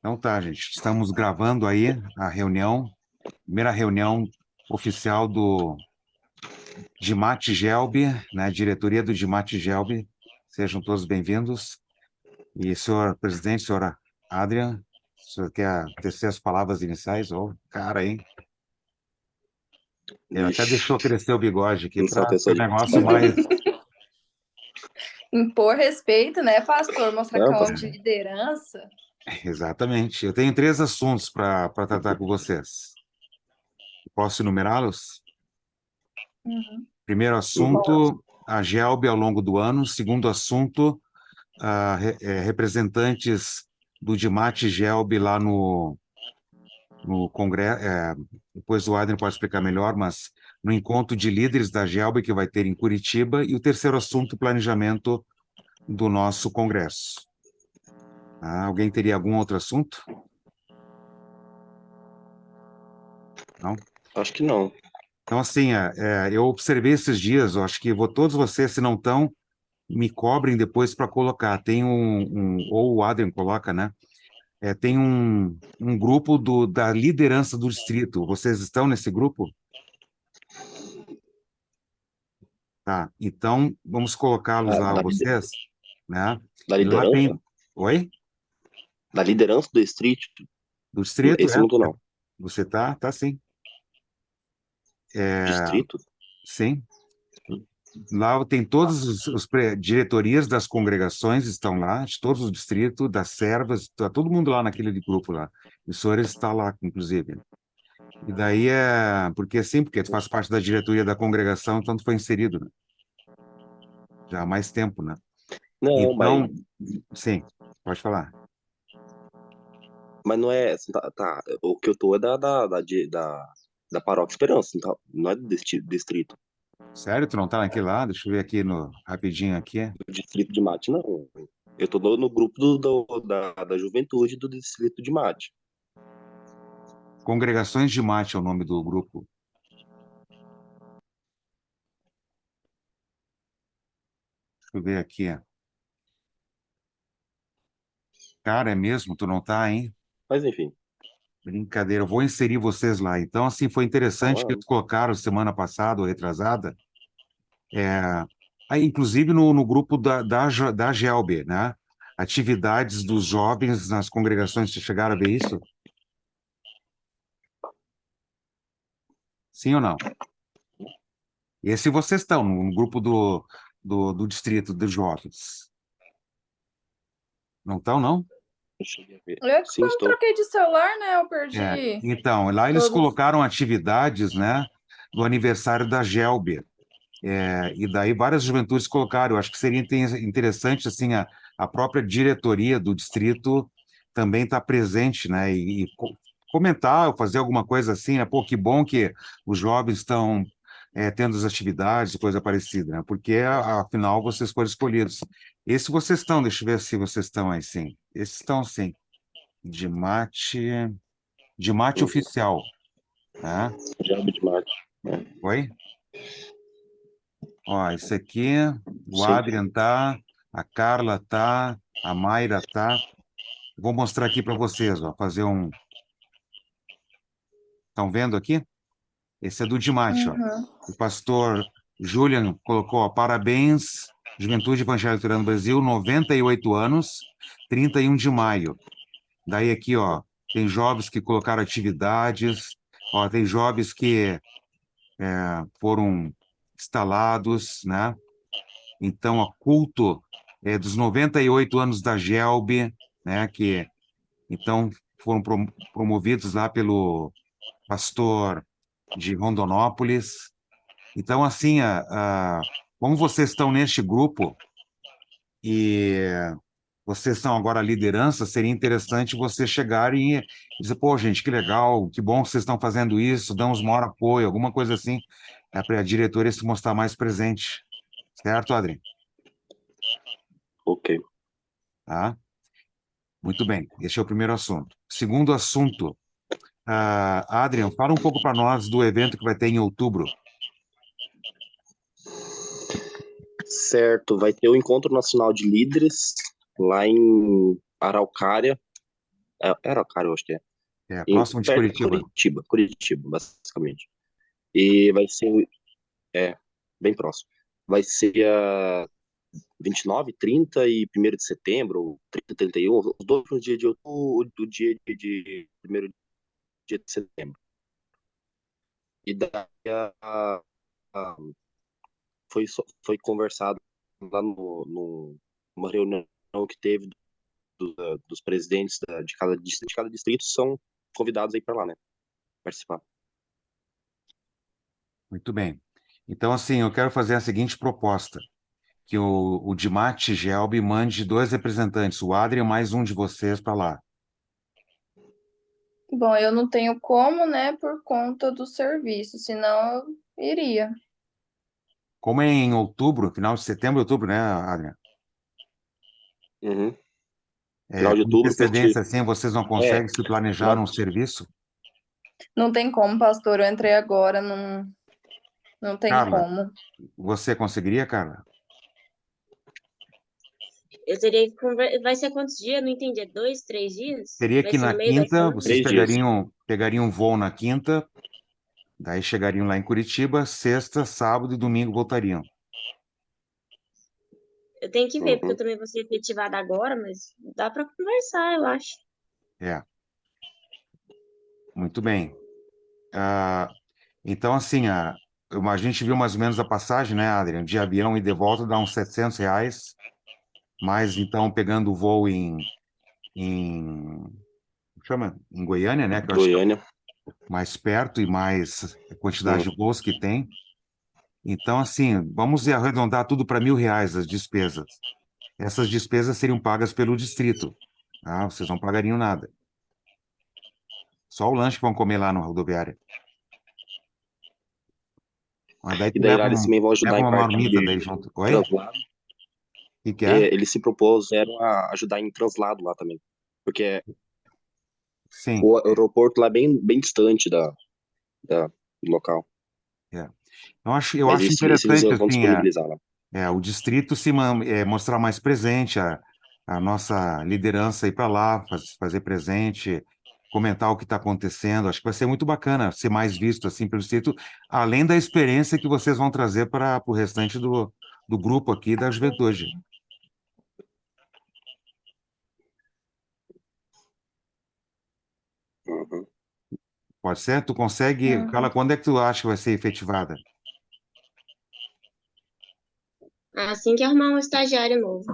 Então tá, gente. Estamos gravando aí a reunião, primeira reunião oficial do Dimate Gelbi, né? Diretoria do Dimate Gelbi. Sejam todos bem-vindos. E senhor presidente, senhora Adrian, o senhor quer tecer as palavras iniciais? Ô, cara, hein? Ele até Ixi, deixou crescer o bigode aqui atenção, para atenção o de negócio mais. Impor respeito, né, pastor? Mostrar que não, é um homem de pastor. liderança. Exatamente. Eu tenho três assuntos para tratar com vocês. Posso enumerá-los? Uhum. Primeiro Uhum. assunto, a Gelbi ao longo do ano. Segundo assunto, representantes do Dimate Gelbi lá no Congresso. Depois o Adrian pode explicar melhor, mas no encontro de líderes da Gelbi que vai ter em Curitiba. E o terceiro assunto, planejamento do nosso Congresso. Alguém teria algum outro assunto? Não? Acho que não. Então, assim, eu observei esses dias, eu acho que todos vocês, se não estão, me cobrem depois para colocar. Tem ou o Adrian coloca, né? Tem um grupo da liderança do distrito. Vocês estão nesse grupo? Tá. Então, vamos colocá-los Ah, lá, vocês, né? da E lá liderança? tem. Oi? Da liderança do street? Do distrito, Esse grupo não. Você tá? Tá sim. É, Distrito? sim. Lá tem todas diretorias das congregações estão lá, de todos os distritos, das servas, está todo mundo lá naquele grupo lá. O senhor está lá, inclusive. E daí porque sim, porque tu faz parte da diretoria da congregação, então tu foi inserido, né? Já há mais tempo, né? Não, Então, sim, pode falar. mas não é. Assim, tá, o que eu tô é da Paróquia Esperança, não é do distrito. Sério, tu não tá naquele lá? Deixa eu ver aqui rapidinho aqui. Do distrito de Mate, não. Eu tô no grupo da juventude do distrito de Mate. Congregações de Mate é o nome do grupo. Deixa eu ver aqui. Cara, é mesmo? Tu não tá, hein? Mas enfim, Brincadeira, eu vou inserir vocês lá. Então, assim, foi interessante que não, eles colocaram semana passada ou retrasada, aí, inclusive no grupo da Gelb, né? Atividades dos jovens nas congregações. Vocês chegaram a ver isso? Sim ou não? Esse vocês estão no grupo do distrito dos jovens. Não estão, não? não cheguei a ver. Eu que Sim, quando estou. troquei de celular, né, eu perdi Então, lá eles todos. colocaram atividades, né, do aniversário da Gelb. E daí várias juventudes colocaram. Eu acho que seria interessante, assim, a própria diretoria do distrito também estar presente, né, e comentar, ou fazer alguma coisa assim, né, pô, que bom que os jovens estão tendo as atividades, coisa parecida, né, porque afinal vocês foram escolhidos. Esse vocês estão, deixa eu ver se vocês estão aí, sim. Esses estão, sim. De mate, de mate Uhum. oficial, né? Diabo de Mate. Né? Oi? Ó, esse aqui, o Sim. Adrian tá, a Carla tá, a Mayra tá. Vou mostrar aqui para vocês, ó, fazer um. Estão vendo aqui? Esse é do Dimate, ó. Uhum. O pastor Julian colocou, ó, parabéns, Juventude Evangélica Luterana do Brasil, 98 anos, 31 de maio. Daí aqui, ó, tem jovens que colocaram atividades, ó, tem jovens que foram instalados, né? Então, a culto dos 98 anos da Gelb, né, que então foram promovidos lá pelo pastor de Rondonópolis. Então, assim, como vocês estão neste grupo e vocês são agora a liderança, seria interessante vocês chegarem e dizer, pô, gente, que legal, que bom que vocês estão fazendo isso, damos maior apoio, alguma coisa assim, para a diretoria se mostrar mais presente. Certo, Adri? Ok. Tá? Muito bem, esse é o primeiro assunto. Segundo assunto, Adrian, fala um pouco para nós do evento que vai ter em outubro. Certo, vai ter o Encontro Nacional de Líderes lá em Araucária, Era Araucária, eu acho que é. Próximo de Perto de Curitiba. Curitiba, basicamente. E vai ser, é, bem próximo. Vai ser a 29, 30 e 1º de setembro, ou 30, 31, os dois no dia de outubro, do dia de 1º dia de setembro. E daí a- foi conversado lá numa reunião que teve dos presidentes de cada distrito, são convidados aí para lá, né? Participar. Muito bem. Então, assim, eu quero fazer a seguinte proposta, que o Dimate Gelbi mande 2 representantes, o Adrian mais um de vocês para lá. Bom, eu não tenho como, né, por conta do serviço, senão eu iria. Como é em outubro, final de setembro, outubro, né, Adrian? Uhum. Final de Com outubro, pra gente. antecedência, assim, vocês não É, conseguem se planejar final, num serviço? Não tem como, pastor, eu entrei agora, não tem Carla, como. você conseguiria, Carla? Eu teria que Vai ser quantos dias? Não entendi. É 2, 3 dias? Teria Vai que ser na no meio da quinta, semana? vocês 3 dias. pegariam um voo na quinta, daí chegariam lá em Curitiba, sexta, sábado e domingo voltariam. Eu tenho que ver, porque Uhum. eu também vou ser efetivada agora, mas dá pra conversar, eu acho. É, muito bem. Ah, então, assim, a gente viu mais ou menos a passagem, né, Adrian? De avião e de volta dá uns R$ 700, mas então pegando o voo chama? Em Goiânia, né? Que eu acho que é Goiânia. mais perto e mais quantidade Uhum. de voos que tem. Então, assim, vamos arredondar tudo para R$ 1.000 as despesas. Essas despesas seriam pagas pelo distrito. Ah, vocês não pagariam nada. Só o lanche que vão comer lá na rodoviária. Mas daí E tu daí lá eles também vão leva ajudar em uma parte marmita daí de junto. Oi? O translado. que é? Eles se propuseram a ajudar em translado lá também. Porque Sim. o aeroporto lá é bem distante do local. É. Eu Mas acho isso eles interessante, vão assim, disponibilizar lá. o distrito mostrar mais presente, a nossa liderança ir para lá, fazer presente, comentar o que está acontecendo. Acho que vai ser muito bacana ser mais visto assim pelo distrito, além da experiência que vocês vão trazer para o restante do grupo aqui da juventude. Uhum. Pode ser? Tu consegue? Carla, Uhum. quando é que tu acha que vai ser efetivada? Assim que arrumar um estagiário novo.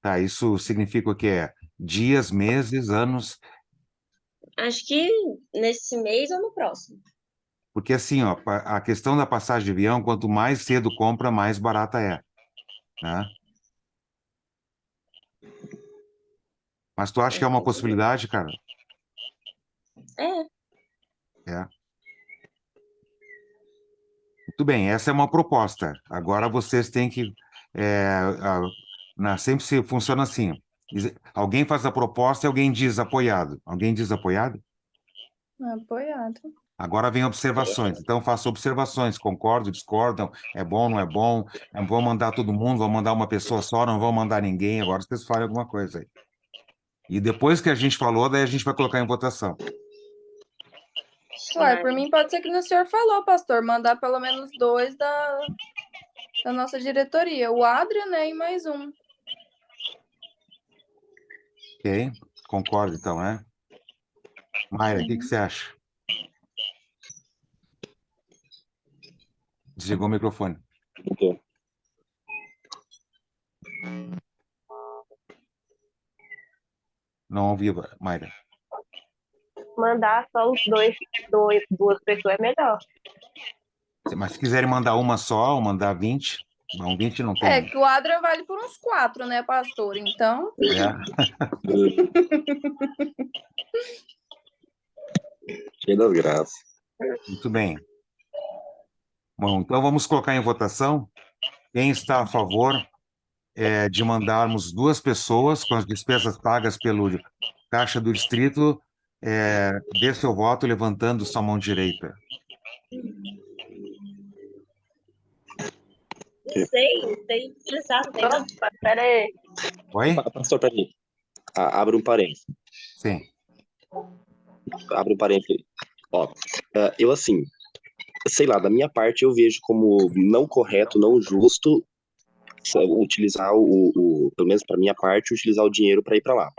Tá, isso significa o que é? Dias, meses, anos? Acho que nesse mês ou no próximo. Porque assim, ó, a questão da passagem de avião, quanto mais cedo compra, mais barata é, né? Mas tu acha que é uma Entendi. possibilidade, cara? É, É. Muito bem, essa é uma proposta. Agora vocês têm que. Sempre se funciona assim. Alguém faz a proposta e alguém diz apoiado. Alguém diz apoiado? Apoiado. Agora vem observações. Então faço observações. Concordam, discordam? É bom, não é bom? Vão mandar todo mundo? Vão mandar uma pessoa só? Não vão mandar ninguém? Agora vocês falem alguma coisa aí. E depois que a gente falou, daí a gente vai colocar em votação. Uai, por mim pode ser que o senhor falou, pastor, mandar pelo menos 2 da nossa diretoria. O Adrian, né, e mais um. Ok? Concordo, então, né? Mayra, o que Uhum. você acha? Desligou o microfone. Ok. Não ouvi, Mayra. Mandar só os duas pessoas é melhor. Mas se quiserem mandar uma só ou mandar 20, não, 20 não É tem. que o Adrian vale por uns 4, né, pastor? Então, É, Cheio das graças. muito bem. Bom, então vamos colocar em votação. Quem está a favor de mandarmos 2 pessoas com as despesas pagas pelo Caixa do Distrito, dê seu voto levantando sua mão direita. não sei. Tem que pensar, não tem não? Opa, pera aí. Oi? Pastor, peraí. Abre um parênteses. Sim, Abre um parênteses. Ó, eu assim, sei lá, da minha parte eu vejo como não correto, não justo utilizar pelo menos para minha parte, utilizar o dinheiro para ir para lá.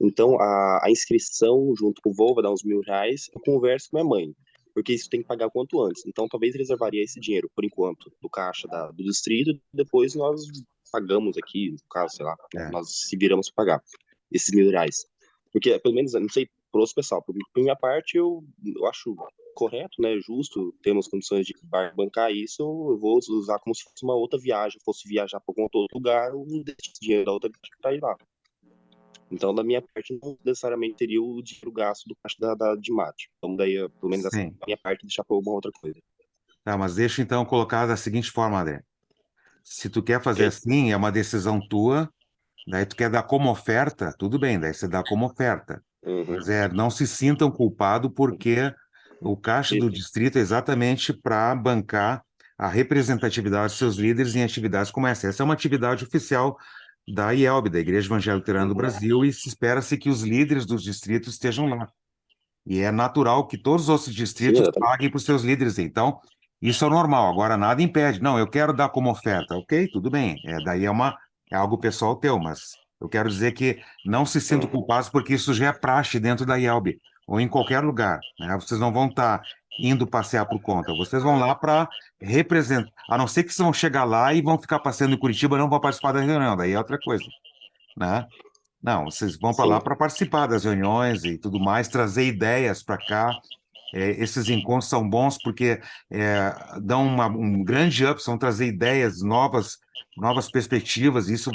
Então, a inscrição junto com o voo vai dar uns R$ 1.000. Eu converso com minha mãe, porque isso tem que pagar quanto antes. Então, talvez reservaria esse dinheiro, por enquanto, do caixa do distrito. Depois nós pagamos aqui, no caso, sei lá, né, é. nós se viramos para pagar esses R$ 1.000. Porque, pelo menos, eu não sei, pro outro pessoal, por minha parte, eu acho correto, né, justo, temos condições de bancar isso, eu vou usar como se fosse uma outra viagem, fosse viajar para algum outro lugar, eu deixo esse dinheiro da outra viagem para ir lá. Então, da minha parte, não necessariamente teria o dinheiro gasto do caixa de mate. Então, daí, pelo menos essa Sim. minha parte, deixar para alguma outra coisa. Tá, mas deixa então colocar da seguinte forma, André. Se tu quer fazer Ok? assim, é uma decisão tua, daí tu quer dar como oferta, tudo bem, daí você dá como oferta. Uhum. Mas não se sintam culpados porque o caixa do Isso. distrito é exatamente para bancar a representatividade dos seus líderes em atividades como essa. Essa é uma atividade oficial da IELB, da Igreja Evangélica Luterana do Uhum. Brasil, e se espera-se que os líderes dos distritos estejam lá. E é natural que todos os outros Sim, distritos exatamente. paguem para os seus líderes. Então, isso é normal. Agora, nada impede. Não, eu quero dar como oferta. Ok, tudo bem. Daí é algo pessoal teu, mas eu quero dizer que não se sintam Uhum. culpados porque isso já é praxe dentro da IELB ou em qualquer lugar, né? Vocês não vão estar indo passear por conta. Vocês vão lá para representar. A não ser que vocês vão chegar lá e vão ficar passeando em Curitiba e não vão participar da reunião. Daí é outra coisa, né? Não, vocês vão para lá Sim. para participar das reuniões e tudo mais, trazer ideias para cá. Esses encontros são bons porque dão um grande up, vão trazer ideias novas, novas perspectivas, e isso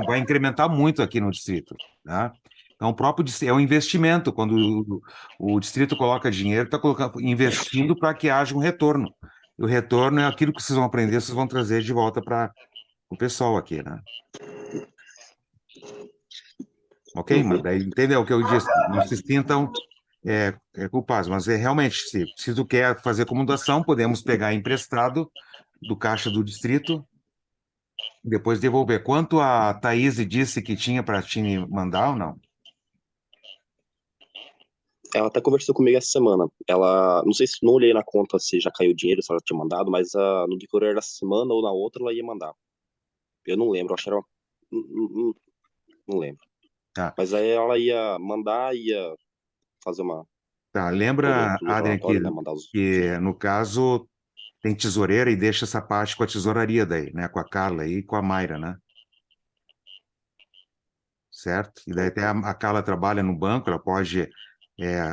vai incrementar muito aqui no distrito, né? Então, o próprio é um investimento. Quando o distrito coloca dinheiro, está investindo para que haja um retorno. E o retorno é aquilo que vocês vão aprender, vocês vão trazer de volta para o pessoal aqui, né? Ok? Mas Uhum. daí entendeu o que eu disse? Não se sintam culpados, mas realmente, se tu quer fazer como doação, podemos pegar emprestado do caixa do distrito, depois devolver. Quanto a Thaís disse que tinha para te mandar ou não? Ela até conversou comigo essa semana. Ela, não sei se não olhei na conta se já caiu o dinheiro, se ela tinha mandado, mas no decorrer dessa semana ou na outra ela ia mandar. Eu não lembro, acho que era. Não lembro. Tá, Mas aí ela ia mandar, ia fazer tá. todo Lembra, o Adrian, relatório, né? Mandar os que dinheiro. no caso tem tesoureira e deixa essa parte com a tesouraria daí, né? Com a Carla e com a Mayra, né? Certo? E daí até a Carla trabalha no banco, ela pode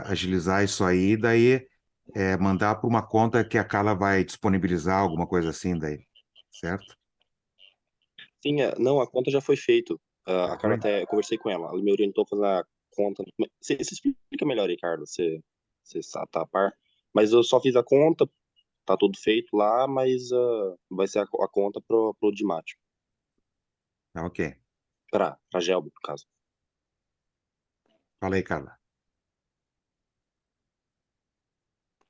agilizar isso aí, daí mandar para uma conta que a Carla vai disponibilizar, alguma coisa assim daí, certo? Sim, não, a conta já foi feita. Já A Carla foi? até, eu conversei com ela me orientou a fazer a conta. Você explica melhor aí, Carla, você tá a par. Mas eu só fiz a conta, tá tudo feito lá, mas vai ser a conta pro Dimate, Tá, ok. pra Gelbo, no caso. Fala aí, Carla.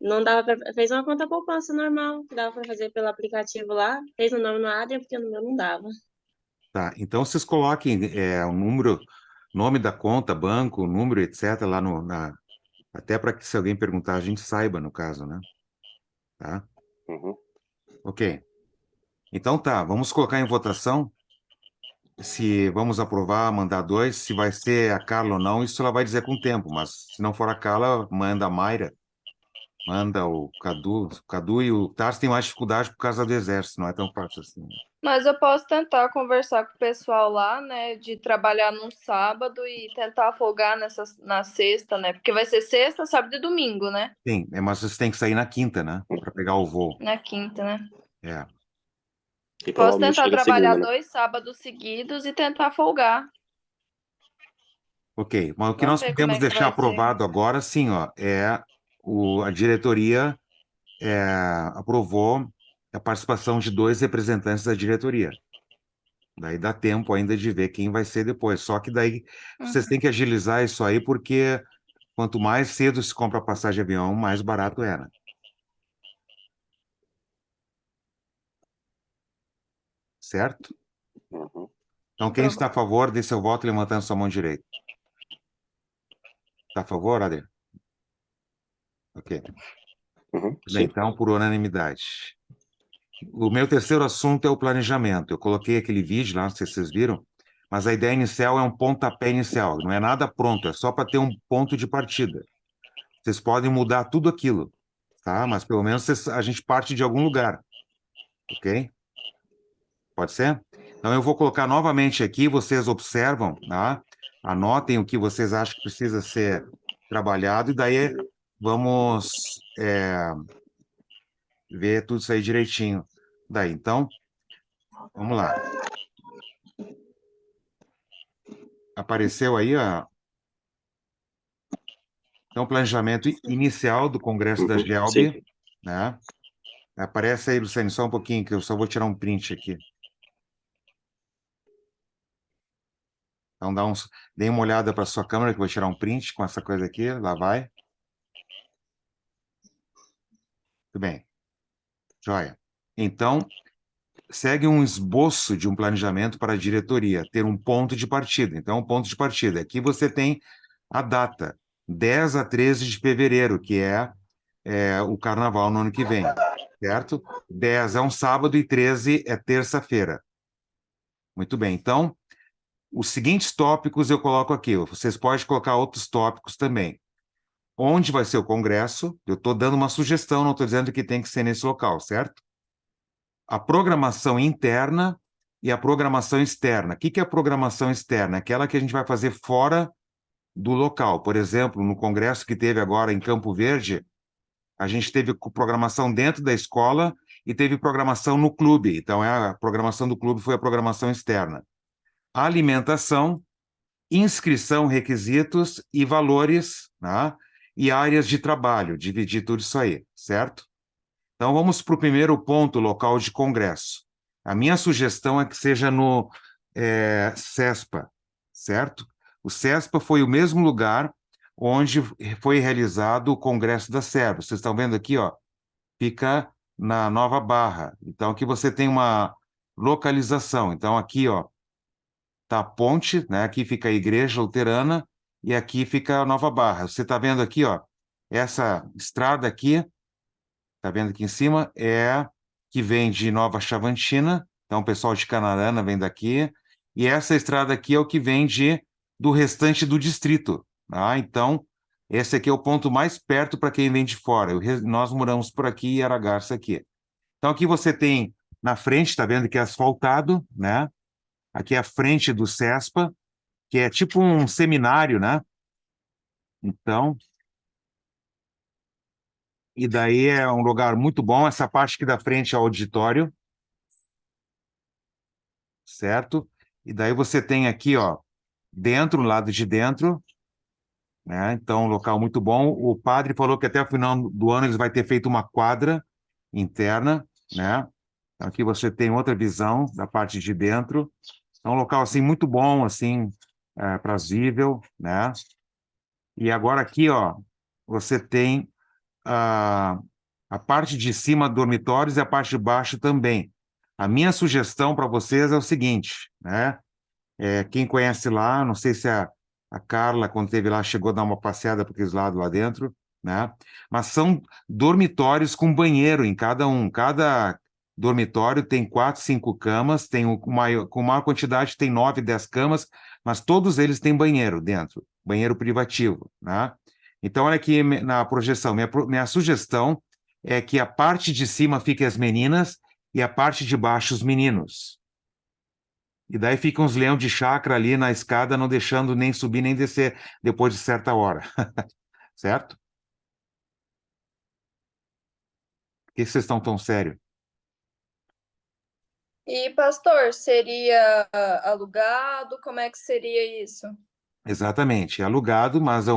Não dava pra, fez uma conta poupança normal, que dava pra fazer pelo aplicativo lá. Fez o nome no Adrian, porque no meu não dava. Tá, então vocês coloquem o número, nome da conta, banco, número, etc., lá até para que se alguém perguntar, a gente saiba, no caso, né? Tá? Uhum. Ok. Então tá, vamos colocar em votação se vamos aprovar, mandar dois, se vai ser a Carla ou não, isso ela vai dizer com o tempo, mas se não for a Carla, manda a Mayra, manda o Cadu e o Tarso tem mais dificuldade por causa do exército, não é tão fácil assim. Mas eu posso tentar conversar com o pessoal lá, né, de trabalhar num sábado e tentar folgar na sexta, né? Porque vai ser sexta, sábado e domingo, né? Sim, mas você tem que sair na quinta, né? Para pegar o voo. Na quinta, né? É. E Posso provavelmente tentar chega trabalhar segunda, né? 2 sábados seguidos e tentar folgar. Ok, mas o que Vamos nós ver como podemos é que deixar vai ser. aprovado agora, sim, ó, a diretoria aprovou a participação de dois representantes da diretoria. Daí dá tempo ainda de ver quem vai ser depois. Só que daí vocês Uhum. têm que agilizar isso aí, porque quanto mais cedo se compra a passagem de avião, mais barato é, né? Certo? Uhum. Então, quem Então, está a favor, dê seu voto levantando sua mão direita. Tá a favor, Adriano? Ok. Uhum, Bem, sim. então, por unanimidade. O meu terceiro assunto é o planejamento. Eu coloquei aquele vídeo lá, não sei se vocês viram, mas a ideia inicial é um pontapé inicial, não é nada pronto, é só para ter um ponto de partida. Vocês podem mudar tudo aquilo, tá? Mas pelo menos a gente parte de algum lugar, ok? Pode ser? Então eu vou colocar novamente aqui, vocês observam, tá? Anotem o que vocês acham que precisa ser trabalhado e daí vamos ver tudo isso aí direitinho. Daí, então, vamos lá. Apareceu aí a então, planejamento inicial do Congresso da Uhum, sim. GELB, né? Aparece aí, Luciane, só um pouquinho, que eu só vou tirar um print aqui. Então, dê uma olhada para a sua câmera, que eu vou tirar um print com essa coisa aqui. Lá vai. Tudo bem. Joia. Então, segue um esboço de um planejamento para a diretoria, ter um ponto de partida. Então, um ponto de partida. Aqui você tem a data, 10 a 13 de fevereiro, que é o carnaval no ano que vem, certo? 10 é um sábado e 13 é terça-feira. Muito bem. Então, os seguintes tópicos eu coloco aqui. Vocês podem colocar outros tópicos também. Onde vai ser o congresso? Eu estou dando uma sugestão, não estou dizendo que tem que ser nesse local, certo? A programação interna e a programação externa. O que é a programação externa? Aquela que a gente vai fazer fora do local. Por exemplo, no congresso que teve agora em Campo Verde, a gente teve programação dentro da escola e teve programação no clube. Então, a programação do clube foi a programação externa. A alimentação, inscrição, requisitos e valores, né? E áreas de trabalho, dividir tudo isso aí, certo? Então, vamos para o primeiro ponto, local de congresso. A minha sugestão é que seja no CESPA, certo? O CESPA foi o mesmo lugar onde foi realizado o Congresso da Serra. Vocês estão vendo aqui, ó, fica na Nova Barra. Então, aqui você tem uma localização. Então, aqui, ó, tá a ponte, né? Aqui fica a Igreja Luterana e aqui fica a Nova Barra. Você está vendo aqui, ó, essa estrada aqui, tá vendo aqui em cima, é que vem de Nova Chavantina. Então, o pessoal de Canarana vem daqui. E essa estrada aqui é o que vem do restante do distrito. Tá? Então, esse aqui é o ponto mais perto para quem vem de fora. Nós moramos por aqui e Aragarça aqui. Então, aqui você tem na frente, está vendo que é asfaltado, né? Aqui é a frente do CESPA, que é tipo um seminário, né? Então, e daí é um lugar muito bom. Essa parte aqui da frente é o auditório, certo? E daí você tem aqui, ó, dentro, no lado de dentro, né? Então, um local muito bom. O padre falou que até o final do ano eles vai ter feito uma quadra interna, né? Então, aqui você tem outra visão da parte de dentro. É um local, assim, muito bom, assim, prazível, né? E agora aqui, ó, você tem a, a parte de cima dormitórios e a parte de baixo também. A minha sugestão para vocês é o seguinte, né? Quem conhece lá, não sei se a Carla, quando esteve lá, chegou a dar uma passeada por aqueles lados lá dentro, né? Mas são dormitórios com banheiro em cada um. Cada dormitório tem 4, 5 camas, tem com maior quantidade tem 9, 10 camas, mas todos eles têm banheiro dentro, banheiro privativo, né? Então, olha aqui na projeção. Minha sugestão é que a parte de cima fique as meninas e a parte de baixo os meninos. E daí ficam os leões de chácara ali na escada, não deixando nem subir nem descer depois de certa hora. Certo? Por que vocês estão tão sérios? E, pastor, seria alugado? Como é que seria isso? Exatamente. É alugado, mas é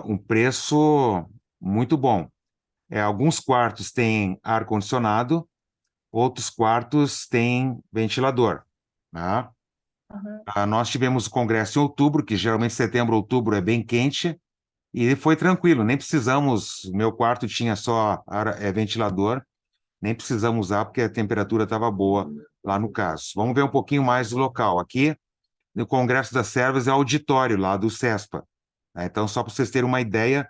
um preço muito bom. Alguns quartos têm ar-condicionado, outros quartos têm ventilador. Tá? Uhum. Nós tivemos o congresso em outubro, que geralmente setembro, outubro é bem quente, e foi tranquilo, nem precisamos. Meu quarto tinha só ventilador, nem precisamos usar porque a temperatura estava boa lá no caso. Vamos ver um pouquinho mais do local. Aqui, no Congresso das Servas, é auditório lá do CESPA. né? Então, só para vocês terem uma ideia,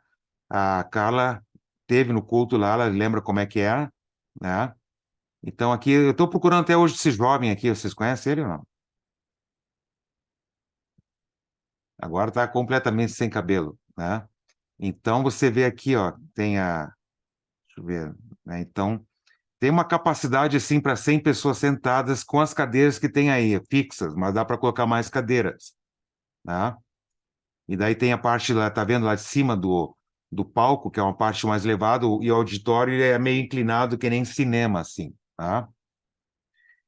a Carla teve no culto lá, ela lembra como é que é, né? Então, aqui, eu estou procurando até hoje esse jovem aqui, vocês conhecem ele ou não? Agora está completamente sem cabelo, né? Então, você vê aqui, ó, tem a... Deixa eu ver, né? Então, tem uma capacidade, assim, para 100 pessoas sentadas com as cadeiras que tem aí, fixas, mas dá para colocar mais cadeiras, né? E daí tem a parte lá, tá vendo lá de cima do palco, que é uma parte mais elevada, e o auditório ele é meio inclinado, que nem cinema, assim, tá?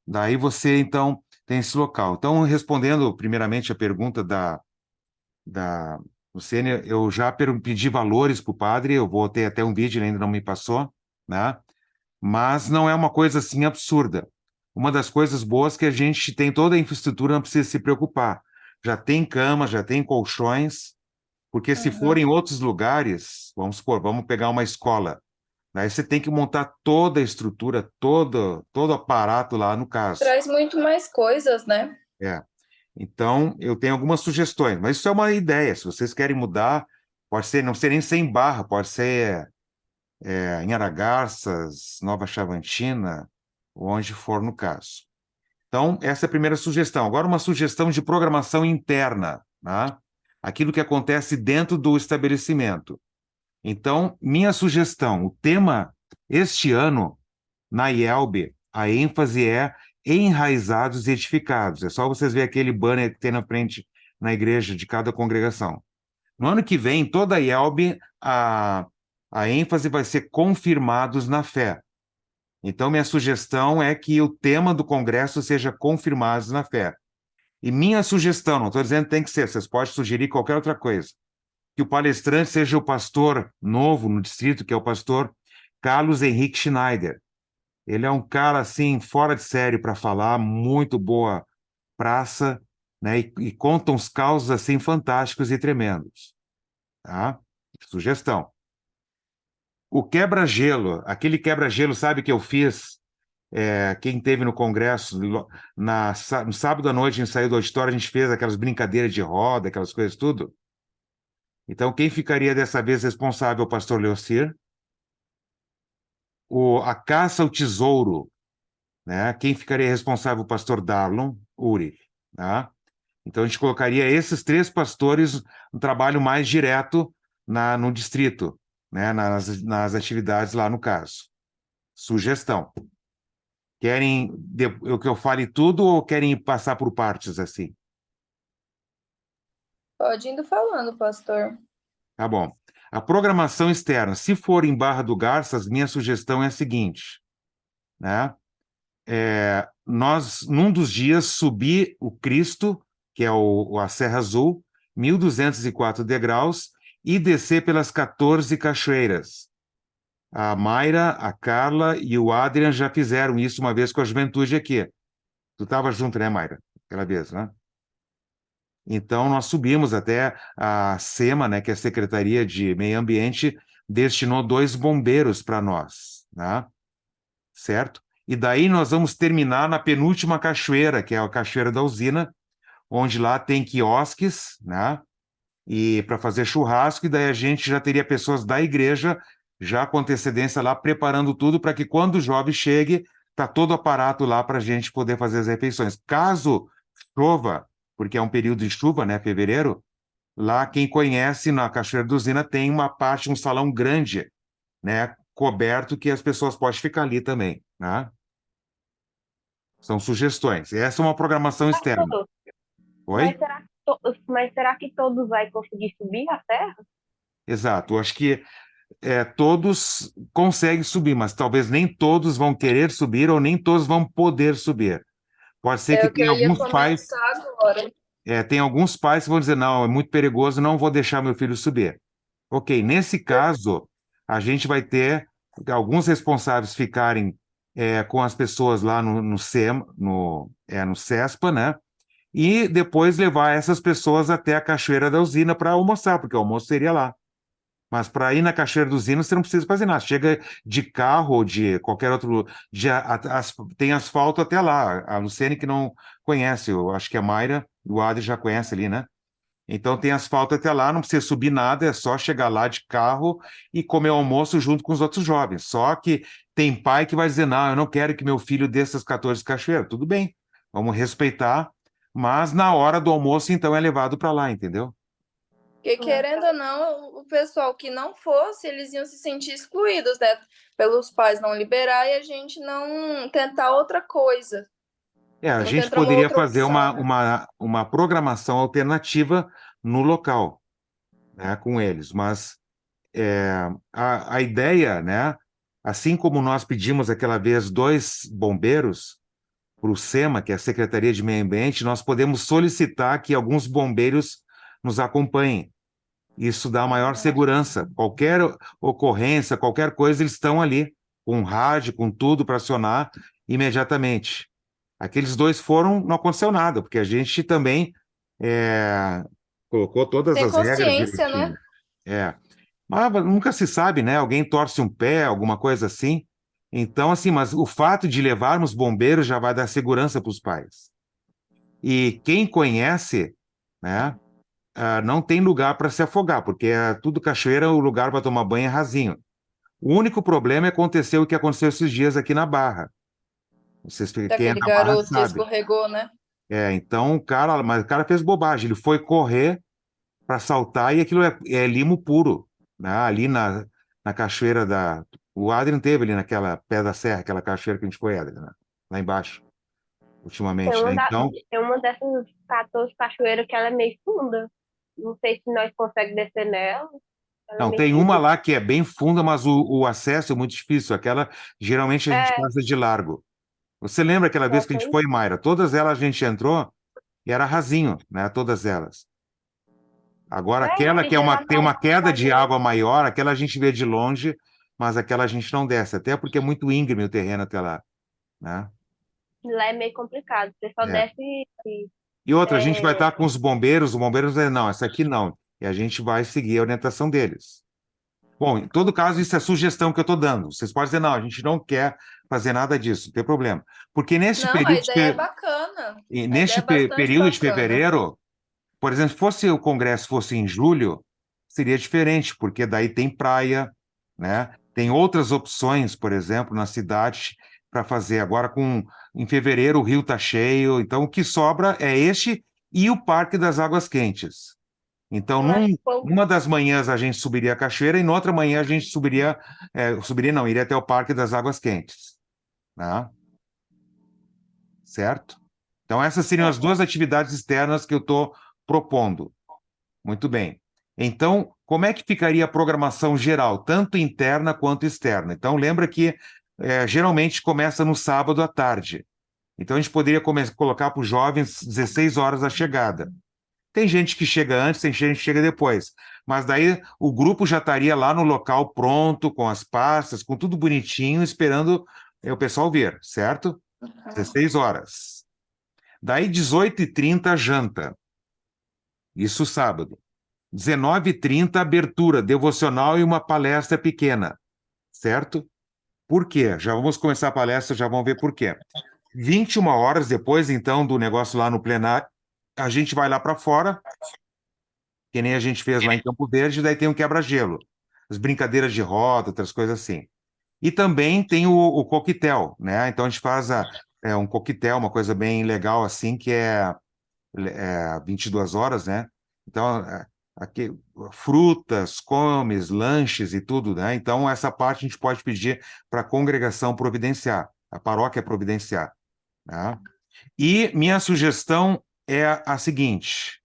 Daí você, então, tem esse local. Então, respondendo primeiramente a pergunta da Luciene, eu já pedi valores para o padre, eu vou ter até um vídeo, ele ainda não me passou, né? Mas não é uma coisa assim absurda. Uma das coisas boas é que a gente tem toda a infraestrutura, não precisa se preocupar. Já tem cama, já tem colchões, porque se for em outros lugares, vamos supor, vamos pegar uma escola, daí você tem que montar toda a estrutura, todo o aparato lá no caso. Traz muito mais coisas, né? É. Então, eu tenho algumas sugestões, mas isso é uma ideia. Se vocês querem mudar, pode ser, não ser nem ser em Barra, pode ser em Aragarças, Nova Chavantina, onde for no caso. Então, essa é a primeira sugestão. Agora, uma sugestão de programação interna, tá? Aquilo que acontece dentro do estabelecimento. Então, minha sugestão, o tema este ano, na IELB, a ênfase é enraizados e edificados. É só vocês verem aquele banner que tem na frente na igreja de cada congregação. No ano que vem, toda a IELB, a ênfase vai ser confirmados na fé. Então, minha sugestão é que o tema do congresso seja confirmados na fé. E minha sugestão, não estou dizendo que tem que ser, vocês podem sugerir qualquer outra coisa, que o palestrante seja o pastor novo no distrito, que é o pastor Carlos Henrique Schneider. Ele é um cara, assim, fora de série para falar, muito boa praça, né? E conta uns causos, assim, fantásticos e tremendos, tá? Sugestão. O quebra-gelo, aquele quebra-gelo, sabe, que eu fiz, quem teve no congresso, no sábado à noite, a gente saiu do auditório, a gente fez aquelas brincadeiras de roda, aquelas coisas tudo. Então, quem ficaria dessa vez responsável? O pastor Leocir. A caça ao tesouro, né? Quem ficaria responsável? O pastor Darlon Uri, tá? Então, a gente colocaria esses 3 pastores no trabalho mais direto no distrito, né? Nas atividades lá no caso. Sugestão. Querem que eu fale tudo ou querem passar por partes assim? Pode indo falando, pastor. Tá bom. A programação externa, se for em Barra do Garças, minha sugestão é a seguinte, né? Nós, num dos dias, subir o Cristo, que é a Serra Azul, 1.204 degraus, e descer pelas 14 cachoeiras. A Mayra, a Carla e o Adrian já fizeram isso uma vez com a juventude aqui. Tu estava junto, né, Mayra? Aquela vez, né? Então, nós subimos até a SEMA, né, que é a Secretaria de Meio Ambiente, destinou 2 bombeiros para nós, né? Certo? E daí nós vamos terminar na penúltima cachoeira, que é a Cachoeira da Usina, onde lá tem quiosques, né? E para fazer churrasco, e daí a gente já teria pessoas da igreja já com antecedência lá preparando tudo para que quando o jovem chegue, tá todo o aparato lá para a gente poder fazer as refeições. Caso chova, porque é um período de chuva, né, fevereiro, lá quem conhece na Cachoeira da Usina tem uma parte, um salão grande, né, coberto que as pessoas podem ficar ali também, né? São sugestões. Essa é uma programação externa. Mas Oi? será que todos vai conseguir subir a serra? Exato. Eu acho que todos conseguem subir, mas talvez nem todos vão querer subir ou nem todos vão poder subir. Pode ser É que o que eu tenha ia alguns pais, comentar agora. tem alguns pais que vão dizer, não, é muito perigoso, não vou deixar meu filho subir. Ok, nesse caso, a gente vai ter alguns responsáveis ficarem com as pessoas lá no SEM, no CESPA, né? E depois levar essas pessoas até a Cachoeira da Usina para almoçar, porque o almoço seria lá. Mas para ir na Cachoeira dos Hinos, você não precisa fazer nada. Chega de carro ou de qualquer outro. Tem asfalto até lá. A Luciene que não conhece, eu acho que a Mayra, o Adri já conhece ali, né? Então tem asfalto até lá, não precisa subir nada, é só chegar lá de carro e comer o almoço junto com os outros jovens. Só que tem pai que vai dizer, não, eu não quero que meu filho desça as 14 cachoeiras. Tudo bem, vamos respeitar, mas na hora do almoço, então, é levado para lá, entendeu? Porque, querendo ou não, o pessoal que não fosse, eles iam se sentir excluídos, né? Pelos pais não liberar e a gente não tentar outra coisa. A Não gente tentar uma poderia outra fazer opção, né? uma programação alternativa no local, né, com eles, mas a ideia, né, assim como nós pedimos aquela vez 2 bombeiros para o SEMA, que é a Secretaria de Meio Ambiente, nós podemos solicitar que alguns bombeiros nos acompanhem. Isso dá maior segurança. Qualquer ocorrência, qualquer coisa, eles estão ali, com rádio, com tudo para acionar imediatamente. Aqueles 2 foram, não aconteceu nada, porque a gente também é, colocou todas Tem as regras consciência, né? direitinho. É. Mas nunca se sabe, né? Alguém torce um pé, alguma coisa assim. Então, assim, mas o fato de levarmos bombeiros já vai dar segurança para os pais. E quem conhece, né, não tem lugar para se afogar, porque é tudo cachoeira, o lugar para tomar banho é rasinho. O único problema é acontecer o que aconteceu esses dias aqui na Barra. Vocês, quem é Daquele da Barra garoto que sabe. escorregou, né? Então mas o cara fez bobagem. Ele foi correr para saltar e aquilo é limo puro, né? Ali na cachoeira da. O Adrian teve ali naquela Pé da Serra, aquela cachoeira que a gente foi, Adrian, né? Lá embaixo, Tem ultimamente, né? uma, Então, tem uma dessas 14 cachoeiras que ela é meio funda. Não sei se nós conseguimos descer nela. Ela é não, meio tem uma funda. lá que é bem funda, mas o acesso é muito difícil. Aquela, geralmente, a gente É, passa de largo. Você lembra aquela vez que a gente tem. foi, Mayra? Todas elas a gente entrou e era rasinho, né? Todas elas. Agora, aquela que Esse dia nós tem uma estávamos queda de fazendo. água maior, aquela a gente vê de longe, mas aquela a gente não desce, até porque é muito íngreme o terreno até lá, né? Lá é meio complicado. Você só É. desce. E outra, a gente vai É, estar com os bombeiros dizem, não, essa aqui não. E a gente vai seguir a orientação deles. Bom, em todo caso, isso é sugestão que eu estou dando. Vocês podem dizer, não, a gente não quer fazer nada disso, não tem problema. Porque Não, a ideia é bacana. A ideia é bastante período de bacana. fevereiro, por exemplo, se fosse o congresso fosse em julho, seria diferente, porque daí tem praia, né? Tem outras opções, por exemplo, na cidade para fazer. Agora, em fevereiro, o rio está cheio, então o que sobra é este e o Parque das Águas Quentes. Então, eu acho que foi. numa das manhãs a gente subiria a cachoeira e na outra manhã a gente subiria não, iria até o Parque das Águas Quentes, né? Certo? Então, essas seriam as 2 atividades externas que eu estou propondo. Muito bem. Então, como é que ficaria a programação geral, tanto interna quanto externa? Então, lembra que geralmente começa no sábado à tarde. Então, a gente poderia colocar para os jovens 16 horas a chegada. Tem gente que chega antes, tem gente que chega depois. Mas daí o grupo já estaria lá no local pronto, com as pastas, com tudo bonitinho, esperando o pessoal vir, certo? 16 horas. Daí, 18h30, janta. Isso sábado. 19h30, abertura, devocional e uma palestra pequena, certo? Por quê? Já vamos começar a palestra, já vamos ver por quê. 21 horas depois, então, do negócio lá no plenário, a gente vai lá para fora, que nem a gente fez lá em Campo Verde, daí tem um quebra-gelo, as brincadeiras de roda, outras coisas assim. E também tem o coquetel, né? Então a gente faz um coquetel, uma coisa bem legal assim, que é 22 horas, né? Então, aqui, frutas, comes, lanches e tudo, né? Então, essa parte a gente pode pedir para a congregação providenciar, a paróquia providenciar, né? E minha sugestão é a seguinte: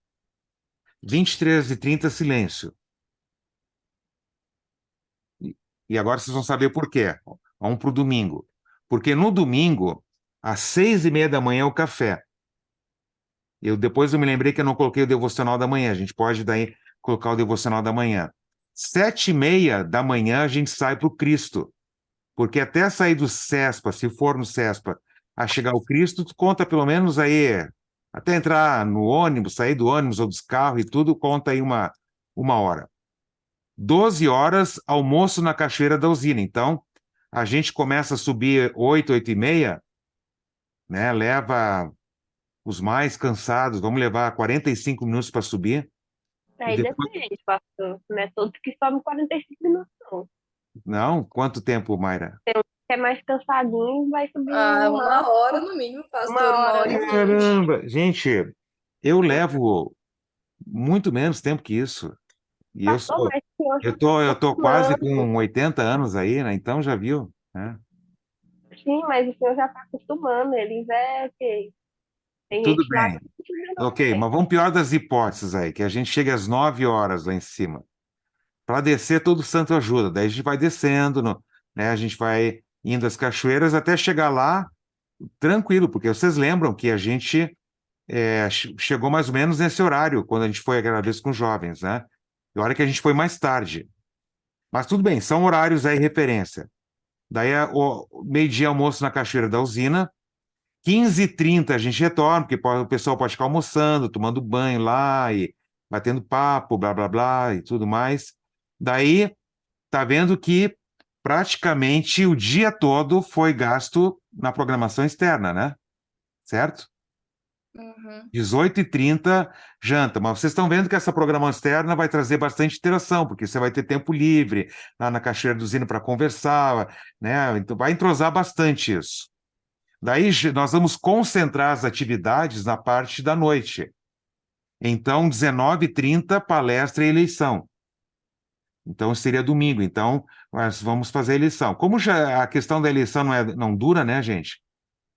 23h30, silêncio. E agora vocês vão saber por quê. Vamos para o domingo. Porque no domingo, às 6h30 da manhã, é o café. Depois eu me lembrei que eu não coloquei o devocional da manhã. A gente pode daí colocar o devocional da manhã. 7h30 da manhã a gente sai para o Cristo. Porque até sair do Cespa, se for no Cespa, a chegar ao Cristo, tu conta pelo menos aí, até entrar no ônibus, sair do ônibus ou dos carros e tudo, conta aí uma hora. 12 horas, almoço na Cachoeira da Usina. Então, a gente começa a subir 8, 8h30, né? Leva os mais cansados, vamos levar 45 minutos para subir. E Aí depois, depende, pastor. Não é todos que sobem 45 minutos, não. não? Quanto tempo, Mayra? Quem é mais cansadinho vai subir Ah, uma hora no mínimo, pastor, uma uma hora hora no e máximo. 20. Caramba! Gente, eu levo muito menos tempo que isso. E eu Pastor, sou, mas o senhor já está eu tô quase acostumando. com 80 anos aí, né? Então já viu, né? Sim, mas o senhor já está acostumando. Eles é que tem Tudo gente lá bem. que não acostuma não Ok, também. mas vamos pior das hipóteses aí, que a gente chega às 9 horas lá em cima. Para descer, todo santo ajuda. Daí a gente vai descendo, né? A gente vai indo às cachoeiras até chegar lá tranquilo, porque vocês lembram que a gente chegou mais ou menos nesse horário, quando a gente foi aquela vez com os jovens, né? E a hora que a gente foi mais tarde. Mas tudo bem, são horários aí referência. Daí o meio-dia almoço na Cachoeira da Usina, 15h30 a gente retorna, porque o pessoal pode ficar almoçando, tomando banho lá e batendo papo, blá, blá, blá e tudo mais. Daí, tá vendo que praticamente o dia todo foi gasto na programação externa, né? Certo? Uhum. 18h30, janta. Mas vocês estão vendo que essa programação externa vai trazer bastante interação, porque você vai ter tempo livre lá na Cachoeira do Zino para conversar, né? Então vai entrosar bastante isso. Daí nós vamos concentrar as atividades na parte da noite. Então, 19h30, palestra e eleição. Então, seria domingo. Então, nós vamos fazer a eleição. Como já a questão da eleição não dura, né, gente?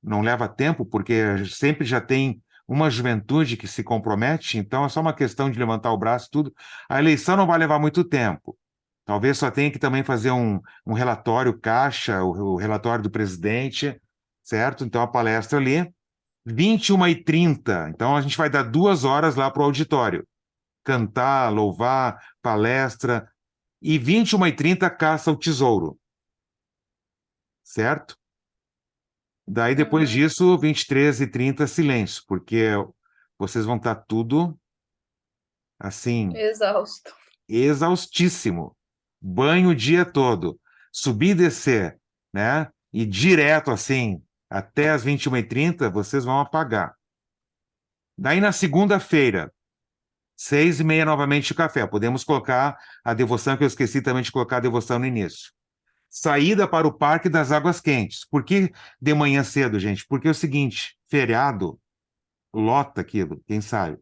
Não leva tempo, porque sempre já tem uma juventude que se compromete, então é só uma questão de levantar o braço e tudo. A eleição não vai levar muito tempo. Talvez só tenha que também fazer um relatório caixa, o relatório do presidente, certo? Então a palestra ali, 21h30. Então a gente vai dar 2 horas lá para o auditório. Cantar, louvar, palestra. E 21h30 caça o tesouro, certo? Daí, depois Uhum. disso, 23h30, silêncio, porque vocês vão estar tudo, assim, Exausto. exaustíssimo. Banho o dia todo. Subir e descer, né? E direto, assim, até as 21h30, vocês vão apagar. Daí, na segunda-feira, 6h30, novamente o café. Podemos colocar a devoção, que eu esqueci também de colocar a devoção no início. Saída para o Parque das Águas Quentes. Por que de manhã cedo, gente? Porque é o seguinte, feriado, lota aquilo, quem sabe.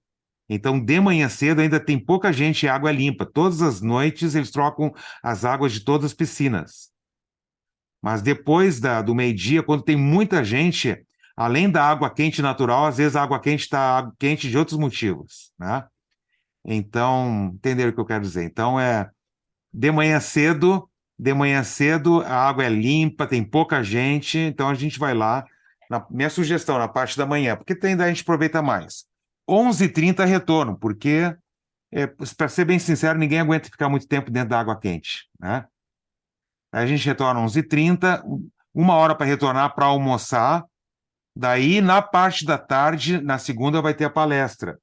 Então, de manhã cedo ainda tem pouca gente e água é limpa. Todas as noites eles trocam as águas de todas as piscinas. Mas depois do meio-dia, quando tem muita gente, além da água quente natural, às vezes a água quente está quente de outros motivos, né? Então, entenderam o que eu quero dizer? Então, de manhã cedo, a água é limpa, tem pouca gente, então a gente vai lá. Minha sugestão, na parte da manhã, porque daí a gente aproveita mais. 11h30 retorno, porque, para ser bem sincero, ninguém aguenta ficar muito tempo dentro da água quente, né? Aí a gente retorna 11h30, 1 hora para retornar para almoçar. Daí, na parte da tarde, na segunda, vai ter a palestra,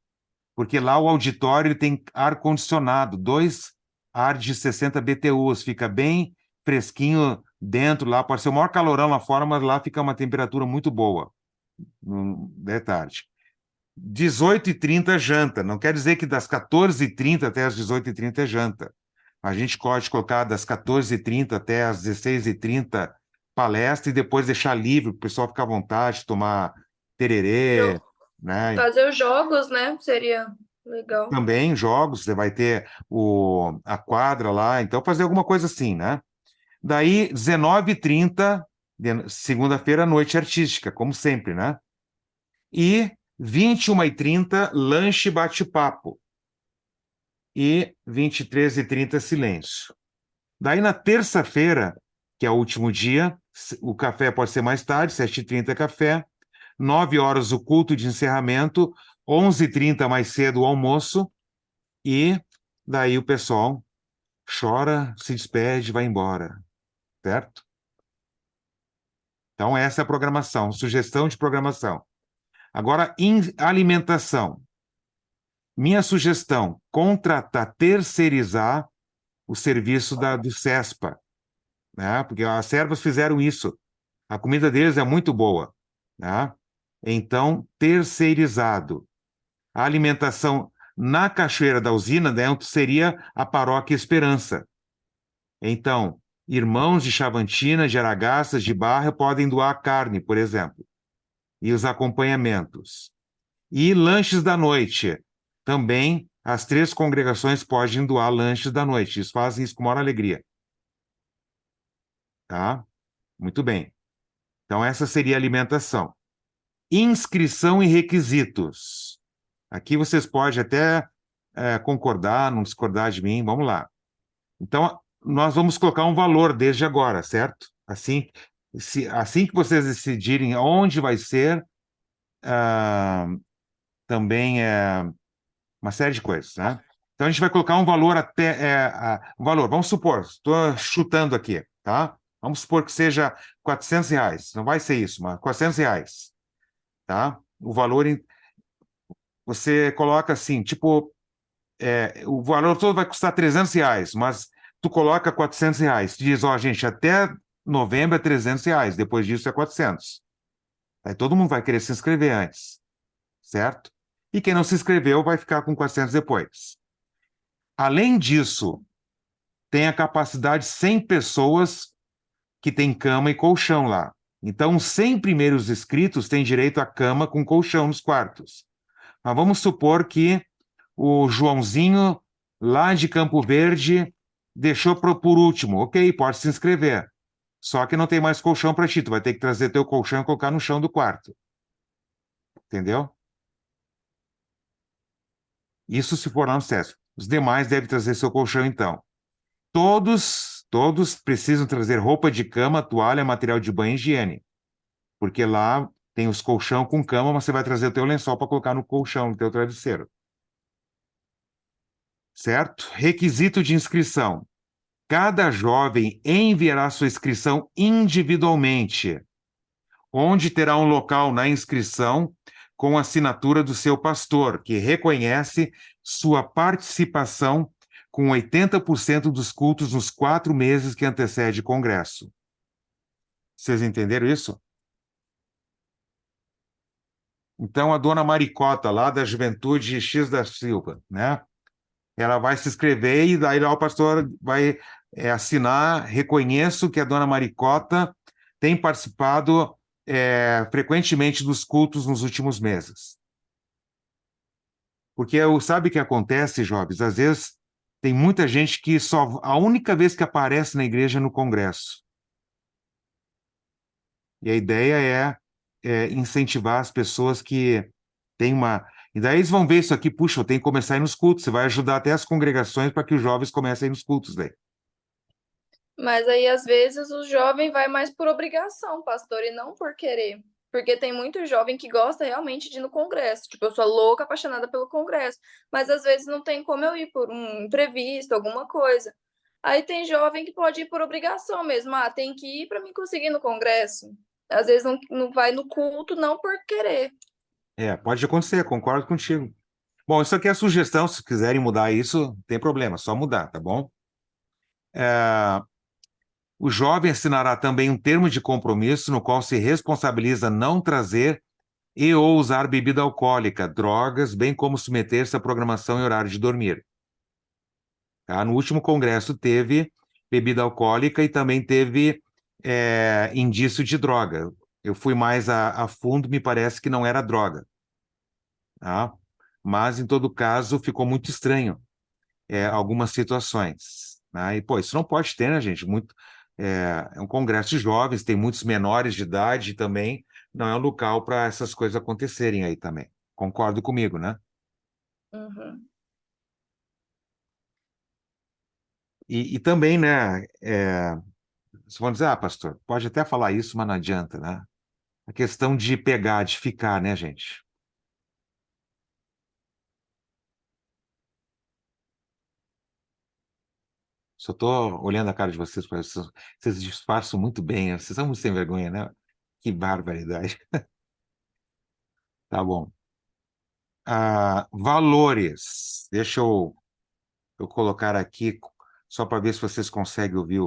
porque lá o auditório ele tem ar-condicionado, 2 ar de 60 BTUs, fica bem fresquinho dentro lá, pode ser o maior calorão lá fora, mas lá fica uma temperatura muito boa, de tarde. 18h30 janta, não quer dizer que das 14h30 até as 18h30 é janta. A gente pode colocar das 14h30 até as 16h30 palestra e depois deixar livre, para o pessoal ficar à vontade, tomar tererê, Jo- né? Fazer os jogos, né? Seria legal. Também jogos, você vai ter a quadra lá, então fazer alguma coisa assim, né? Daí, 19h30, segunda-feira, noite artística, como sempre, né? E 21h30, lanche e bate-papo. E 23h30, silêncio. Daí, na terça-feira, que é o último dia, o café pode ser mais tarde, 7h30 café, 9 horas o culto de encerramento, 11h30 mais cedo o almoço, e daí o pessoal chora, se despede, vai embora, certo? Então, essa é a programação, sugestão de programação. Agora, em alimentação. Minha sugestão, contratar, terceirizar o serviço do CESPA, né? Porque as servas fizeram isso. A comida deles é muito boa, né? Então, terceirizado. A alimentação, na Cachoeira da Usina, dentro seria a Paróquia Esperança. Então, irmãos de Chavantina, de Aragaças, de Barra, podem doar carne, por exemplo, e os acompanhamentos. E lanches da noite. Também as 3 congregações podem doar lanches da noite. Eles fazem isso com maior alegria. Tá? Muito bem. Então, essa seria a alimentação. Inscrição e requisitos. Aqui vocês podem até concordar, não discordar de mim. Vamos lá. Então, nós vamos colocar um valor desde agora, certo? Assim que vocês decidirem onde vai ser, também é uma série de coisas, né? Então, a gente vai colocar um valor um valor, vamos supor, estou chutando aqui, tá? Vamos supor que seja R$ 400. Não vai ser isso, mas R$ 400, tá? O valor, você coloca assim, tipo, o valor todo vai custar R$ 300, mas tu coloca R$ 400. Diz, ó, gente, até novembro é R$ 300, depois disso é 400. Aí todo mundo vai querer se inscrever antes, certo? E quem não se inscreveu vai ficar com 400 depois. Além disso, tem a capacidade de 100 pessoas que tem cama e colchão lá. Então, os 100 primeiros inscritos têm direito a cama com colchão nos quartos. Mas vamos supor que o Joãozinho, lá de Campo Verde, deixou por último. Ok, pode se inscrever. Só que não tem mais colchão para ti. Tu vai ter que trazer teu colchão e colocar no chão do quarto. Entendeu? Isso se for lá no SESC. Os demais devem trazer seu colchão, então. Todos precisam trazer roupa de cama, toalha, material de banho e higiene. Porque lá tem os colchão com cama, mas você vai trazer o teu lençol para colocar no colchão, no teu travesseiro. Certo? Requisito de inscrição. Cada jovem enviará sua inscrição individualmente, onde terá um local na inscrição com a assinatura do seu pastor, que reconhece sua participação com 80% dos cultos nos 4 meses que antecede o congresso. Vocês entenderam isso? Então, a dona Maricota, lá da Juventude X da Silva, né? Ela vai se inscrever e daí lá o pastor vai assinar, reconheço que a dona Maricota tem participado frequentemente dos cultos nos últimos meses. Porque sabe o que acontece, jovens? Às vezes tem muita gente que só a única vez que aparece na igreja é no congresso. E a ideia é incentivar as pessoas que têm uma... E daí eles vão ver isso aqui, puxa, eu tenho que começar a ir nos cultos. Você vai ajudar até as congregações para que os jovens comecem a ir nos cultos daí. Mas aí, às vezes, o jovem vai mais por obrigação, pastor, e não por querer. Porque tem muito jovem que gosta realmente de ir no congresso. Tipo, eu sou louca, apaixonada pelo congresso. Mas às vezes não tem como eu ir por um imprevisto, alguma coisa. Aí tem jovem que pode ir por obrigação mesmo. Ah, tem que ir para mim conseguir ir no congresso. Às vezes não vai no culto, não por querer. Pode acontecer, concordo contigo. Bom, isso aqui é a sugestão, se quiserem mudar isso, não tem problema, só mudar, tá bom? O jovem assinará também um termo de compromisso no qual se responsabiliza não trazer e ou usar bebida alcoólica, drogas, bem como submeter-se à programação e horário de dormir. Tá? No último congresso teve bebida alcoólica e também teve indício de droga. Eu fui mais a fundo, me parece que não era droga. Tá? Mas, em todo caso, ficou muito estranho algumas situações. Né? E, pô, isso não pode ter, né, gente? É um congresso de jovens, tem muitos menores de idade também, não é um local para essas coisas acontecerem aí também. Concordo comigo, né? Uhum. E também, né, vocês vão dizer, pastor, pode até falar isso, mas não adianta, né? A questão de pegar, de ficar, né, gente? Só estou olhando a cara de vocês, vocês disfarçam muito bem, vocês são muito sem vergonha, né? Que barbaridade. Tá bom. Valores. Deixa eu colocar aqui, só para ver se vocês conseguem ouvir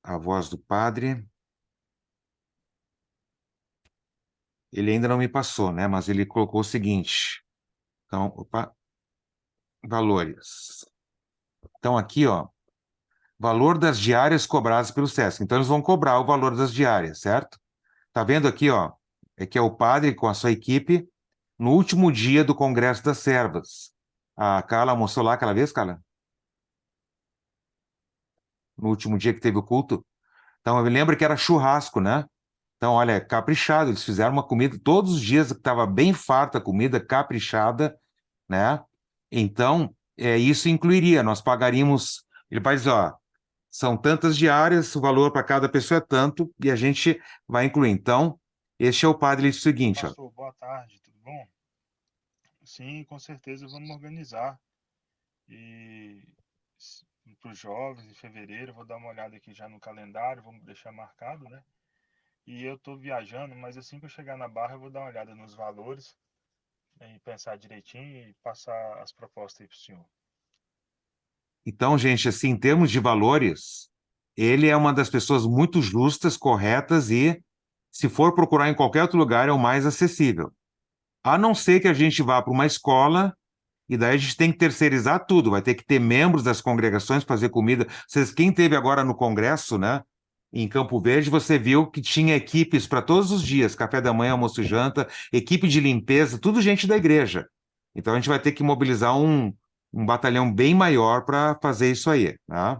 a voz do padre. Ele ainda não me passou, né? Mas ele colocou o seguinte: Então, opa, valores. Então, aqui, ó, valor das diárias cobradas pelo SESC. Então, eles vão cobrar o valor das diárias, certo? Tá vendo aqui, ó? É que é o padre com a sua equipe no último dia do Congresso das Servas. A Carla almoçou lá aquela vez, Carla? No último dia que teve o culto. Então, eu me lembro que era churrasco, né? Então, olha, caprichado. Eles fizeram uma comida todos os dias que estava bem farta a comida, caprichada, né? Então, isso incluiria, nós pagaríamos. Ele vai dizer, ó, são tantas diárias, o valor para cada pessoa é tanto, e a gente vai incluir. Então, este é o padre, ele diz o seguinte, ó. Pastor, boa tarde, tudo bom? Sim, com certeza vamos organizar. E para os jovens, em fevereiro, vou dar uma olhada aqui já no calendário, vamos deixar marcado, né? E eu estou viajando, mas assim que eu chegar na Barra, eu vou dar uma olhada nos valores, né, e pensar direitinho e passar as propostas aí para o senhor. Então, gente, assim, em termos de valores, ele é uma das pessoas muito justas, corretas e, se for procurar em qualquer outro lugar, é o mais acessível. A não ser que a gente vá para uma escola e daí a gente tem que terceirizar tudo, vai ter que ter membros das congregações fazer comida. Vocês, quem teve agora no congresso, né, em Campo Verde, você viu que tinha equipes para todos os dias, café da manhã, almoço e janta, equipe de limpeza, tudo gente da igreja. Então a gente vai ter que mobilizar um batalhão bem maior para fazer isso aí, tá?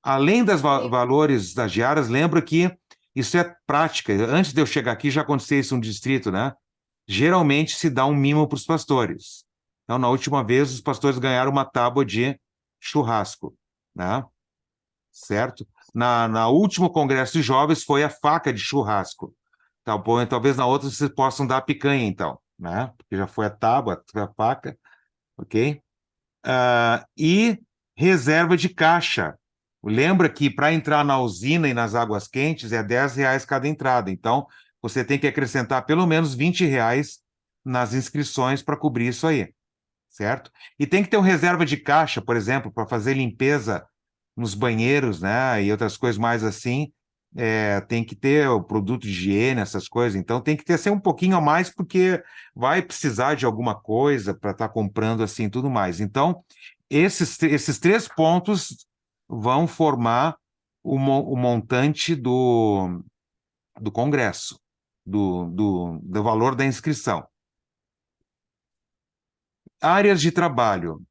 Além dos valores das diárias, lembra que isso é prática. Antes de eu chegar aqui, já aconteceu isso no distrito, né? Geralmente se dá um mimo para os pastores. Então, na última vez, os pastores ganharam uma tábua de churrasco, né? Certo? Na último congresso de jovens foi a faca de churrasco. Tá bom? Talvez na outra vocês possam dar a picanha, então, né? Porque já foi a tábua, foi a faca, ok? E reserva de caixa. Lembra que para entrar na usina e nas águas quentes é R$ 10 cada entrada. Então, você tem que acrescentar pelo menos R$ 20 nas inscrições para cobrir isso aí, certo? E tem que ter uma reserva de caixa, por exemplo, para fazer limpeza nos banheiros, né? E outras coisas mais assim. Tem que ter o produto de higiene, essas coisas. Então, tem que ter assim, um pouquinho a mais, porque vai precisar de alguma coisa para estar comprando assim e tudo mais. Então, esses 3 pontos vão formar o montante do Congresso, do valor da inscrição. Áreas de trabalho.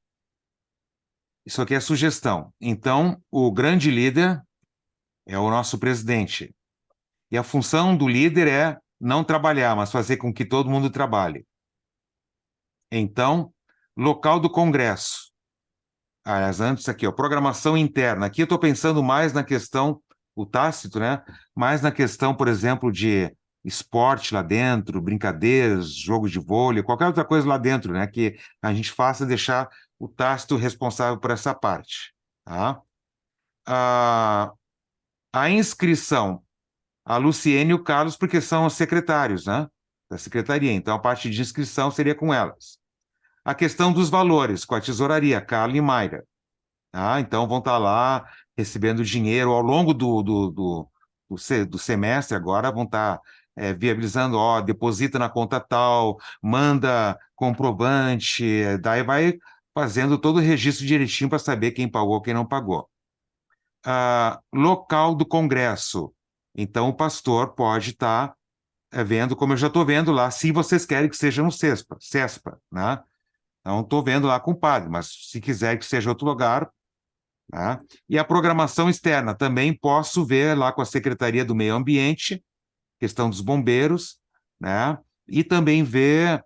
Isso aqui é sugestão. Então, o grande líder é o nosso presidente. E a função do líder é não trabalhar, mas fazer com que todo mundo trabalhe. Então, local do Congresso. Antes aqui, ó, programação interna. Aqui eu estou pensando mais na questão, o Tácito, né? Mais na questão, por exemplo, de esporte lá dentro, brincadeiras, jogo de vôlei, qualquer outra coisa lá dentro, né? Que a gente faça deixar o Tácito responsável por essa parte, tá? A inscrição, a Luciene e o Carlos, porque são os secretários, né? Da secretaria. Então, a parte de inscrição seria com elas. A questão dos valores, com a tesouraria, Carla e Mayra. Então, vão estar lá recebendo dinheiro ao longo do semestre, agora vão estar viabilizando, ó, deposita na conta tal, manda comprovante, daí vai fazendo todo o registro direitinho para saber quem pagou, quem não pagou. Local do Congresso. Então, o pastor pode estar vendo, como eu já estou vendo lá, se vocês querem que seja no CESPA, né? Não estou vendo lá com o padre, mas se quiser que seja outro lugar, tá? E a programação externa, também posso ver lá com a Secretaria do Meio Ambiente, questão dos bombeiros, né? E também ver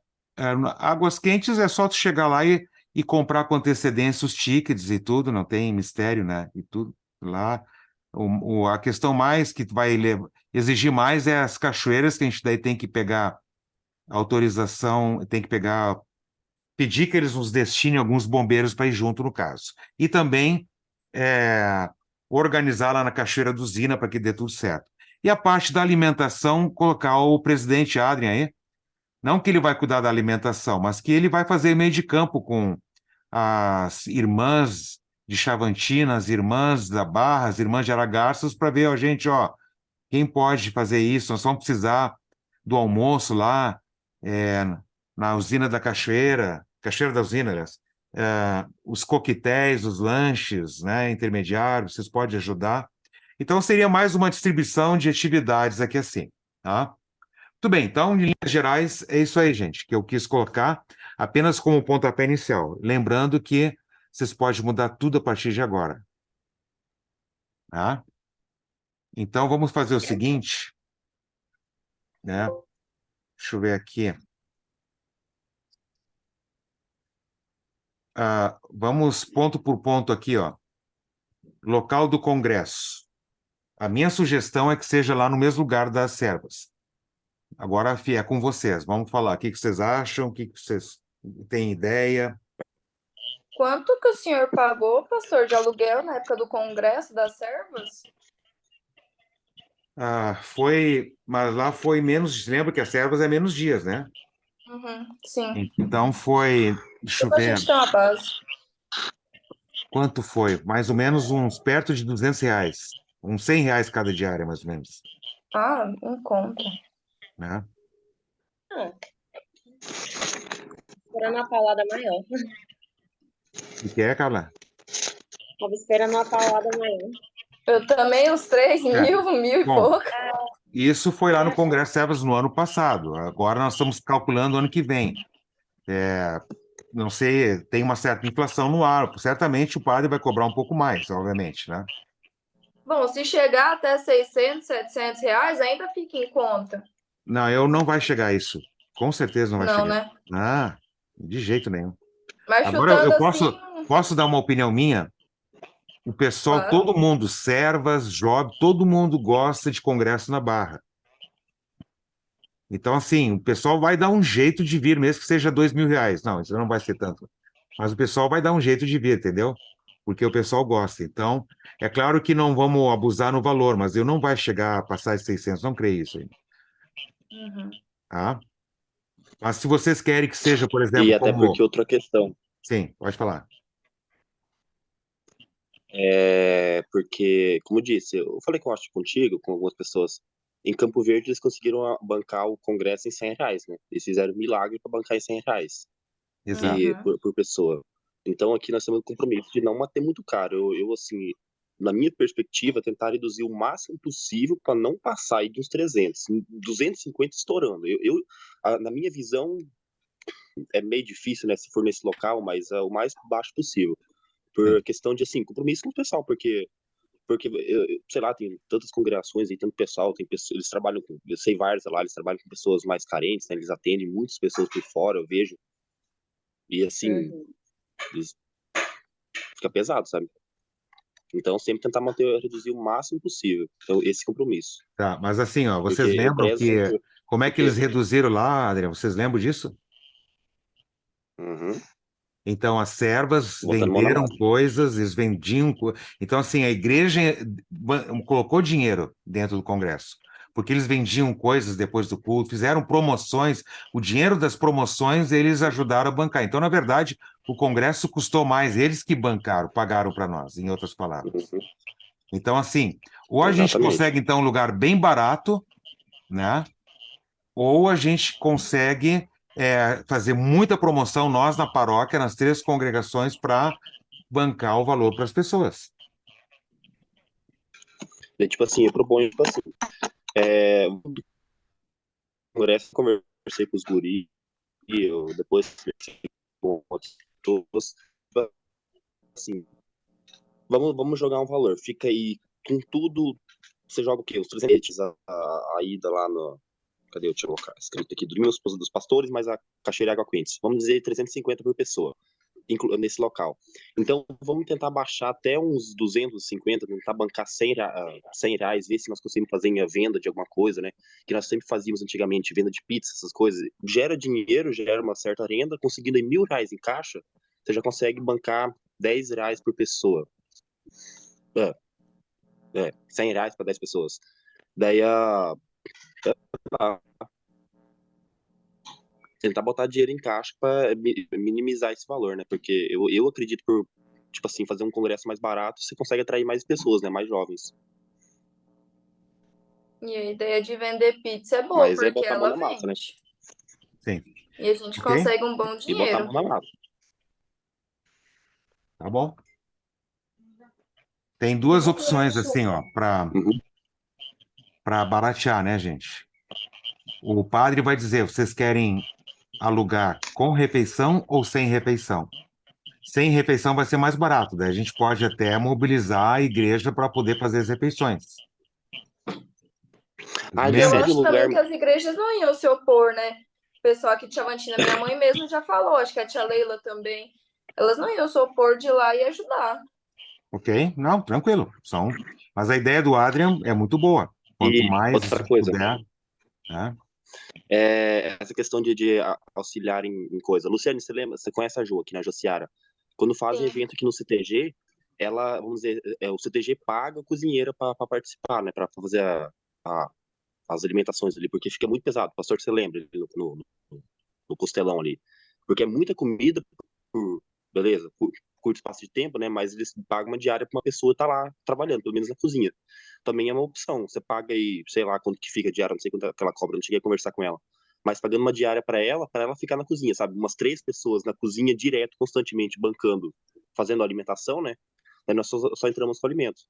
águas quentes, é só tu chegar lá e comprar com antecedência os tickets e tudo, não tem mistério, né? E tudo lá. A questão mais que vai exigir mais é as cachoeiras, que a gente daí tem que pegar autorização, tem que pedir que eles nos destinem alguns bombeiros para ir junto, no caso. E também organizar lá na Cachoeira do Zina para que dê tudo certo. E a parte da alimentação, colocar o presidente Adrian aí, não que ele vai cuidar da alimentação, mas que ele vai fazer meio de campo com as irmãs de Chavantina, as irmãs da Barra, as irmãs de Aragarças, para ver, ó, gente, ó, quem pode fazer isso? Nós vamos precisar do almoço lá, na usina da Cachoeira, Cachoeira da Usina, aliás, os coquetéis, os lanches, né, intermediários, vocês podem ajudar. Então, seria mais uma distribuição de atividades aqui assim, tá? Tudo bem, então, em linhas gerais, é isso aí, gente, que eu quis colocar apenas como pontapé inicial. Lembrando que vocês podem mudar tudo a partir de agora, tá? Então, vamos fazer o seguinte, né? Deixa eu ver aqui. Vamos ponto por ponto aqui, ó. Local do congresso. A minha sugestão é que seja lá no mesmo lugar das servas. Agora, Fih, é com vocês. Vamos falar. O que vocês acham? O que vocês têm ideia? Quanto que o senhor pagou, pastor, de aluguel na época do congresso das servas? Mas lá foi menos. Lembra que as servas é menos dias, né? Uhum, sim. Então foi. Deixa eu Só pra ver. gente ter uma base. Quanto foi? Mais ou menos uns perto de R$ 200. Uns R$ 100 cada diária, mais ou menos. Ah, em conta. Né? Ah, esperando uma paulada maior. O que é, Carla? Tava esperando uma paulada maior. Eu também, uns 3 mil, 1.000 e Bom, pouco. isso foi lá no Congresso Servas no ano passado. Agora nós estamos calculando o ano que vem. Não sei, tem uma certa inflação no ar. Certamente o padre vai cobrar um pouco mais, obviamente, né? Bom, se chegar até 600, 700 reais, ainda fica em conta. Não, eu não vai chegar a isso. Com certeza não vai Não, chegar. né? De jeito nenhum. Mas Agora eu chutando assim, posso dar uma opinião minha? O pessoal, claro. todo mundo, servas, jovens, todo mundo gosta de congresso na Barra. Então, assim, o pessoal vai dar um jeito de vir, mesmo que seja R$ 2.000. Não, isso não vai ser tanto. Mas o pessoal vai dar um jeito de vir, entendeu? Porque o pessoal gosta. Então, é claro que não vamos abusar no valor, mas eu não vai chegar a passar de 600, não creio isso aí. Uhum. Tá? Mas se vocês querem que seja, por E exemplo, até como... porque outra questão, Sim, pode falar. porque, como eu disse, eu falei que eu acho contigo, com algumas pessoas, em Campo Verde eles conseguiram bancar o congresso em R$ 100, né? Eles fizeram um milagre para bancar em R$ 100 Exato. e, por pessoa. Então aqui nós temos o compromisso de não manter muito caro. Eu assim, na minha perspectiva, tentar reduzir o máximo possível para não passar aí de uns 300, 250 estourando. Na minha visão, é meio difícil, né, se for nesse local, mas é o mais baixo possível. Por Sim. questão de, assim, compromisso com o pessoal, porque sei lá, tem tantas congregações aí, tanto pessoal, tem pessoas, eles trabalham com, eu sei vários lá, eles trabalham com pessoas mais carentes, né, eles atendem muitas pessoas por fora, eu vejo, e assim, eles, fica pesado, sabe? Então, sempre tentar reduzir o máximo possível. Então, esse compromisso. Tá, mas assim, ó, Porque vocês eu lembram prezo que... sempre. Como é que eles reduziram lá, Adriano? Vocês lembram disso? Uhum. Então, as servas Botando mão na venderam massa. coisas, eles vendiam... Então, assim, a igreja colocou dinheiro dentro do Congresso, porque eles vendiam coisas depois do culto, fizeram promoções, o dinheiro das promoções eles ajudaram a bancar. Então, na verdade, o Congresso custou mais, eles que bancaram, pagaram para nós, em outras palavras. Uhum. Então, assim, ou a gente Exatamente. consegue, então, um lugar bem barato, né? Ou a gente consegue fazer muita promoção, nós na paróquia, nas 3 congregações, para bancar o valor para as pessoas. E, tipo assim, eu proponho, tipo assim, congresso, conversei com os guris, e eu depois conversei com outras pessoas, assim, vamos jogar um valor, fica aí com tudo, você joga o quê? Os 300 a ida lá no... Cadê? Eu tinha colocado escrito aqui, dormir os dos pastores, mais a caixeira e água quente. Vamos dizer 350 por pessoa, nesse local. Então, vamos tentar baixar até uns 250, tentar bancar R$ 100, ver se nós conseguimos fazer em venda de alguma coisa, né? Que nós sempre fazíamos antigamente, venda de pizza, essas coisas. Gera dinheiro, gera uma certa renda, conseguindo aí R$ 1.000 em caixa, você já consegue bancar R$ 10 por pessoa. R$ 100 para 10 pessoas. Daí tentar botar dinheiro em caixa para minimizar esse valor, né? Porque eu acredito por, tipo assim, fazer um congresso mais barato, você consegue atrair mais pessoas, né? Mais jovens. E a ideia de vender pizza é boa, Mas é porque botar a mão ela na massa, né? vende. Sim. E a gente Ok? consegue um bom E botar a dinheiro. mão na massa. Tá bom? Tem duas opções assim, ó, Uhum. para baratear, né, gente? O padre vai dizer, vocês querem alugar com refeição ou sem refeição? Sem refeição vai ser mais barato, daí a gente pode até mobilizar a igreja para poder fazer as refeições. Ah, E ele eu Lembra? cede o acho também lugar. que as igrejas não iam se opor, né? O pessoal aqui de Chavantina, minha mãe mesmo já falou, acho que a tia Leila também. Elas não iam se opor de ir lá e ajudar. Ok? Não, tranquilo. Mas a ideia do Adrian é muito boa. Quanto E mais outra coisa, puder, né? essa questão de auxiliar em coisa. Luciane, você lembra? Você conhece a Jo aqui, né, Josiara? Quando fazem Sim. evento aqui no CTG, ela, vamos dizer, o CTG paga a cozinheira para participar, né, para fazer as alimentações ali, porque fica muito pesado. Pastor, você lembra, ali no costelão ali. Porque é muita comida por, beleza, por curto espaço de tempo, né? Mas eles pagam uma diária para uma pessoa estar lá trabalhando, pelo menos na cozinha. Também é uma opção. Você paga aí, sei lá, quanto que fica a diária, não sei quanto que ela cobra, não cheguei a conversar com ela. Mas pagando uma diária para ela ficar na cozinha, sabe? Umas 3 pessoas na cozinha direto, constantemente bancando, fazendo a alimentação, né? Aí nós só entramos com alimentos.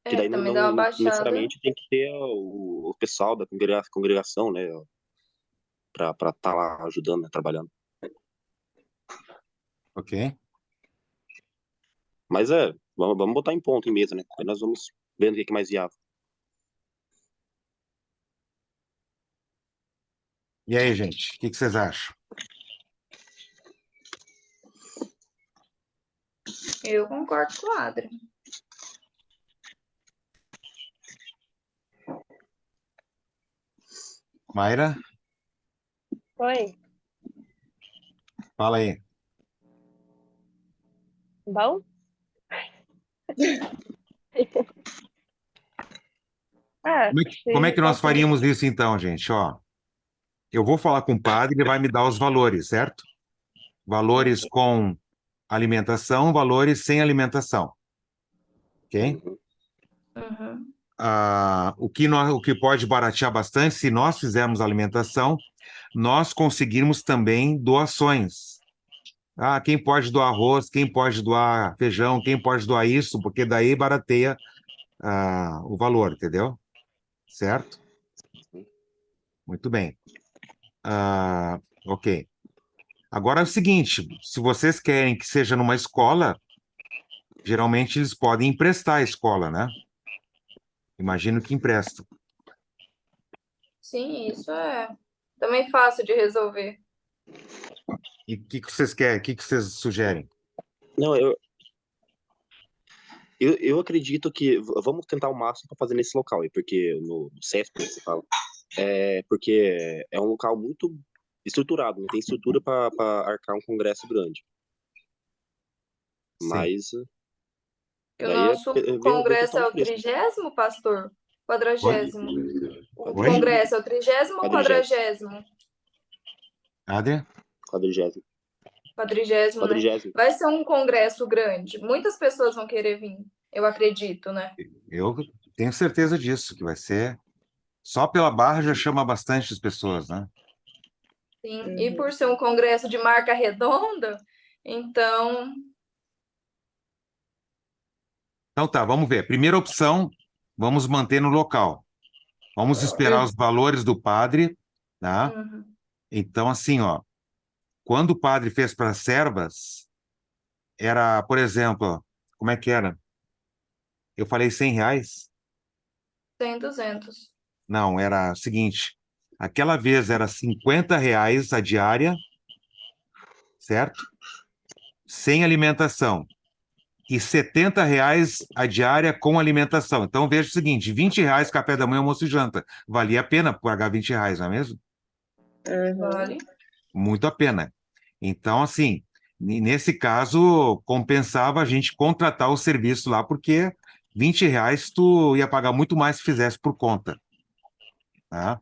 Que daí Também dá uma não baixada. necessariamente tem que ter o pessoal da congregação, né? Para estar lá ajudando, né? Trabalhando. Ok? Mas vamos botar em ponto, em mesa, né? Aí nós vamos vendo o que é mais viável. E aí, gente, o que vocês acham? Eu concordo com o Adri. Mayra, Oi, fala aí. bom? Ah, Como é que nós qualquer... faríamos isso então, gente? Ó, eu vou falar com o padre, ele vai me dar os valores, certo? Valores com alimentação, valores sem alimentação. Ok? Uhum. O que pode baratear bastante, se nós fizermos alimentação, nós conseguirmos também doações. Quem pode doar arroz, quem pode doar feijão, quem pode doar isso, porque daí barateia o valor, entendeu? Certo? Muito bem. Ok. Agora é o seguinte: se vocês querem que seja numa escola, geralmente eles podem emprestar a escola, né? Imagino que emprestam. Sim, isso é também fácil de resolver. E o que vocês querem? O que vocês sugerem? Não, eu acredito que vamos tentar o máximo para fazer nesse local aí, porque no CESP, que você fala, porque é um local muito estruturado, né? Tem estrutura para arcar um congresso grande. Sim. Mas Que o daí nosso ver congresso questão é de o preço. 30º, pastor? Oi? 40º? O Oi? congresso é o 30º ou 40º? Adria? Quadrigésimo. 40º, né? Quadrigésimo. Vai ser um congresso grande. Muitas pessoas vão querer vir, eu acredito, né? Eu tenho certeza disso, que vai ser. Só pela barra já chama bastante as pessoas, né? Sim. E por ser um congresso de marca redonda, então. Então tá, vamos ver. Primeira opção, vamos manter no local. Vamos esperar os valores do padre, tá? Uhum. Então, assim, ó, quando o padre fez para servas, era, por exemplo, como é que era? Eu falei R$ 100? 100, 200. Não, era o seguinte, aquela vez era R$ 50 a diária, certo? Sem alimentação. E R$ 70 a diária com alimentação. Então, veja o seguinte, R$ 20 café da manhã, almoço e janta. Valia a pena pagar R$ 20, não é mesmo? Vale. Muito a pena. Então, assim, nesse caso, compensava a gente contratar o serviço lá, porque R$ 20 tu ia pagar muito mais se fizesse por conta. Tá?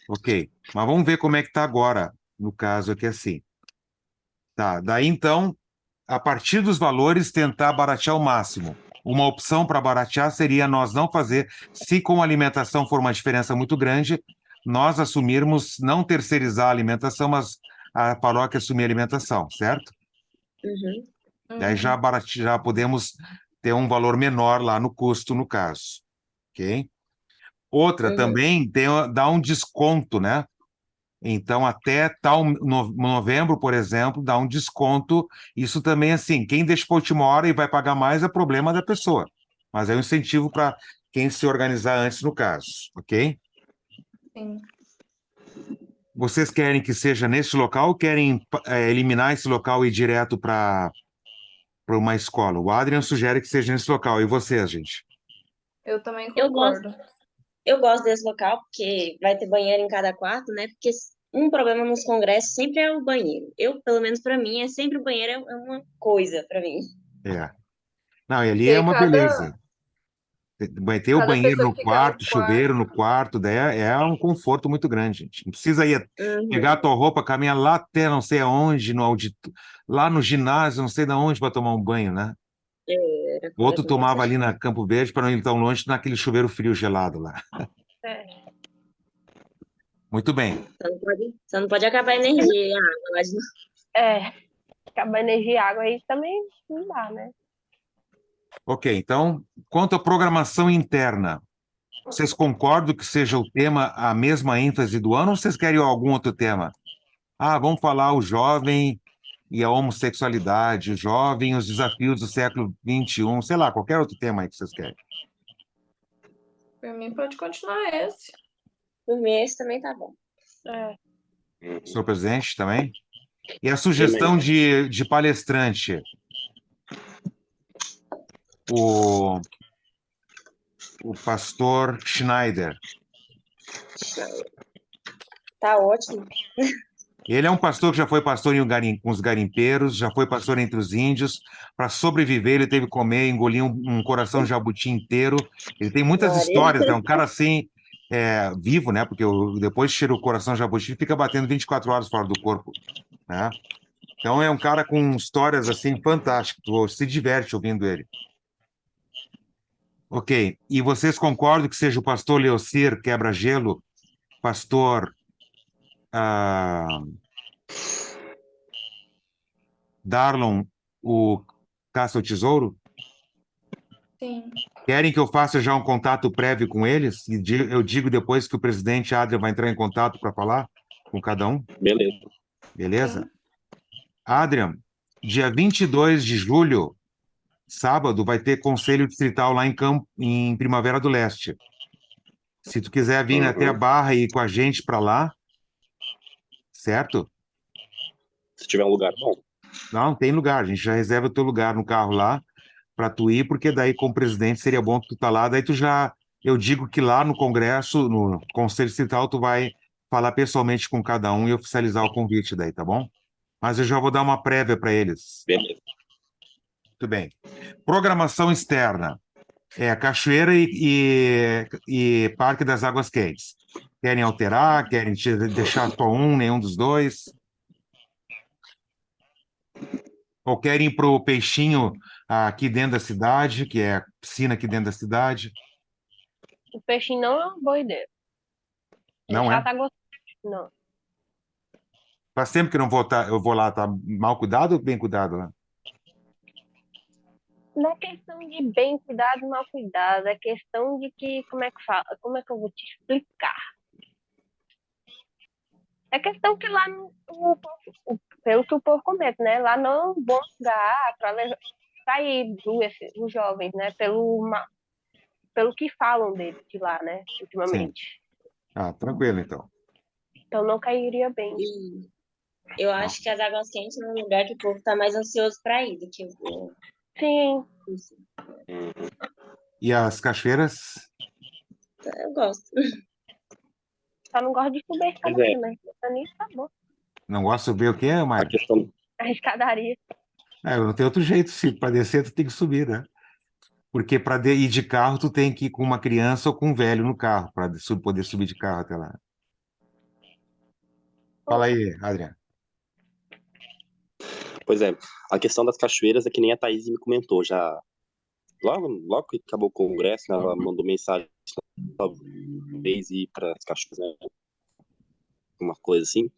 Ok. Mas vamos ver como é que está agora, no caso aqui assim. Tá, daí então, a partir dos valores, tentar baratear ao máximo. Uma opção para baratear seria nós não fazer, se com a alimentação for uma diferença muito grande, nós assumirmos, não terceirizar a alimentação, mas a paróquia assumir a alimentação, certo? Uhum. Daí já, já podemos ter um valor menor lá no custo, no caso, ok? Outra Uhum. também dá um desconto, né? Então, até tal novembro, por exemplo, dá um desconto. Isso também, assim, quem deixa para última hora e vai pagar mais é problema da pessoa. Mas é um incentivo para quem se organizar antes, no caso, ok? Sim. Vocês querem que seja nesse local ou querem eliminar esse local e ir direto para uma escola? O Adrian sugere que seja nesse local. E vocês, gente? Eu também Eu gosto, concordo. eu gosto desse local porque vai ter banheiro em cada quarto, né? Porque um problema nos congressos sempre é o banheiro. Eu, pelo menos para mim, é sempre o banheiro é uma coisa para mim. É. Não, e ali é Porque uma beleza. Vai ter o cada banheiro pessoa no que fica no quarto, chuveiro no quarto. quarto, daí é um conforto muito grande, gente. Não precisa ir pegar a Uhum. tua roupa, caminhar lá até não sei aonde, lá no ginásio, não sei de onde, para tomar um banho, né? Era O outro completamente. tomava ali na Campo Verde para não ir tão longe naquele chuveiro frio gelado lá. É. Muito bem. Só não pode acabar a energia e a água lá de novo. É, acabar energia e água aí também não dá, né? Ok, então, quanto à programação interna, vocês concordam que seja o tema a mesma ênfase do ano ou vocês querem algum outro tema? Ah, vamos falar o jovem e a homossexualidade, o jovem e os desafios do século XXI, sei lá, qualquer outro tema aí que vocês querem. Por mim, pode continuar esse. Por mim, esse também tá bom. É. Senhor presidente, também? E a Também. sugestão de palestrante? O, o pastor Schneider. Tá ótimo. Ele é um pastor que já foi pastor com os garimpeiros, já foi pastor entre os índios. Para sobreviver, ele teve que comer, engolir um coração de jabuti inteiro. Ele tem muitas Maria. histórias, é um cara assim, vivo, né? Porque depois que tira o coração de jabuti, fica batendo 24 horas fora do corpo, né? Então é um cara com histórias assim fantásticas, tu se diverte ouvindo ele. Ok, e vocês concordam que seja o pastor Leocir Quebra-Gelo, pastor Darlon, o Caça ao Tesouro? Sim. Querem que eu faça já um contato prévio com eles? E eu digo depois que o presidente Adria vai entrar em contato para falar com cada um? Beleza. Beleza? Adrian, dia 22 de julho, sábado, vai ter conselho distrital lá em Primavera do Leste. Se tu quiser vir até a Uhum. Barra e ir com a gente para lá, certo? Se tiver um lugar bom. Não, tem lugar. A gente já reserva o teu lugar no carro lá para tu ir, porque daí com o presidente seria bom que tu tá lá. Daí tu já, eu digo que lá no Congresso, no Conselho Distrital, tu vai falar pessoalmente com cada um e oficializar o convite daí, tá bom? Mas eu já vou dar uma prévia para eles. Beleza. Muito bem. Programação externa. Cachoeira e Parque das Águas Quentes. Querem alterar? Querem deixar só nenhum dos dois? Ou querem ir para o peixinho aqui dentro da cidade, que é a piscina aqui dentro da cidade? O peixinho não é uma boa ideia. A gente Não já é? tá gostando. Não. Faz tempo que eu vou lá, tá mal cuidado ou bem cuidado lá? Não é questão de bem cuidado, mal cuidado. É questão de que, como é que fala? Como é que eu vou te explicar? É questão que lá, pelo que o povo comenta, né? Lá não é um bom lugar para ir os jovens, né? Pelo que falam dele de lá, né? Sim. Ultimamente. Ah, tranquilo, então. Então não cairia bem. E eu acho que as águas quentes é um lugar que o povo tá mais ansioso para ir do que o. Sim, E as cachoeiras? Eu gosto. só não gosto de subir a Pois é. escadaria, mas pensando nisso, tá bom. Não gosto de ver o quê, A Mário? questão. A escadaria. Não tem outro jeito. Se para descer, tu tem que subir, né? Porque para ir de carro, tu tem que ir com uma criança ou com um velho no carro, para poder subir de carro até lá. Fala aí, Adriano. Pois é. A questão das cachoeiras é que nem a Thaís me comentou já. Logo que acabou o congresso, né, ela mandou mensagem talvez ir para as cachoeiras, né? uma coisa assim.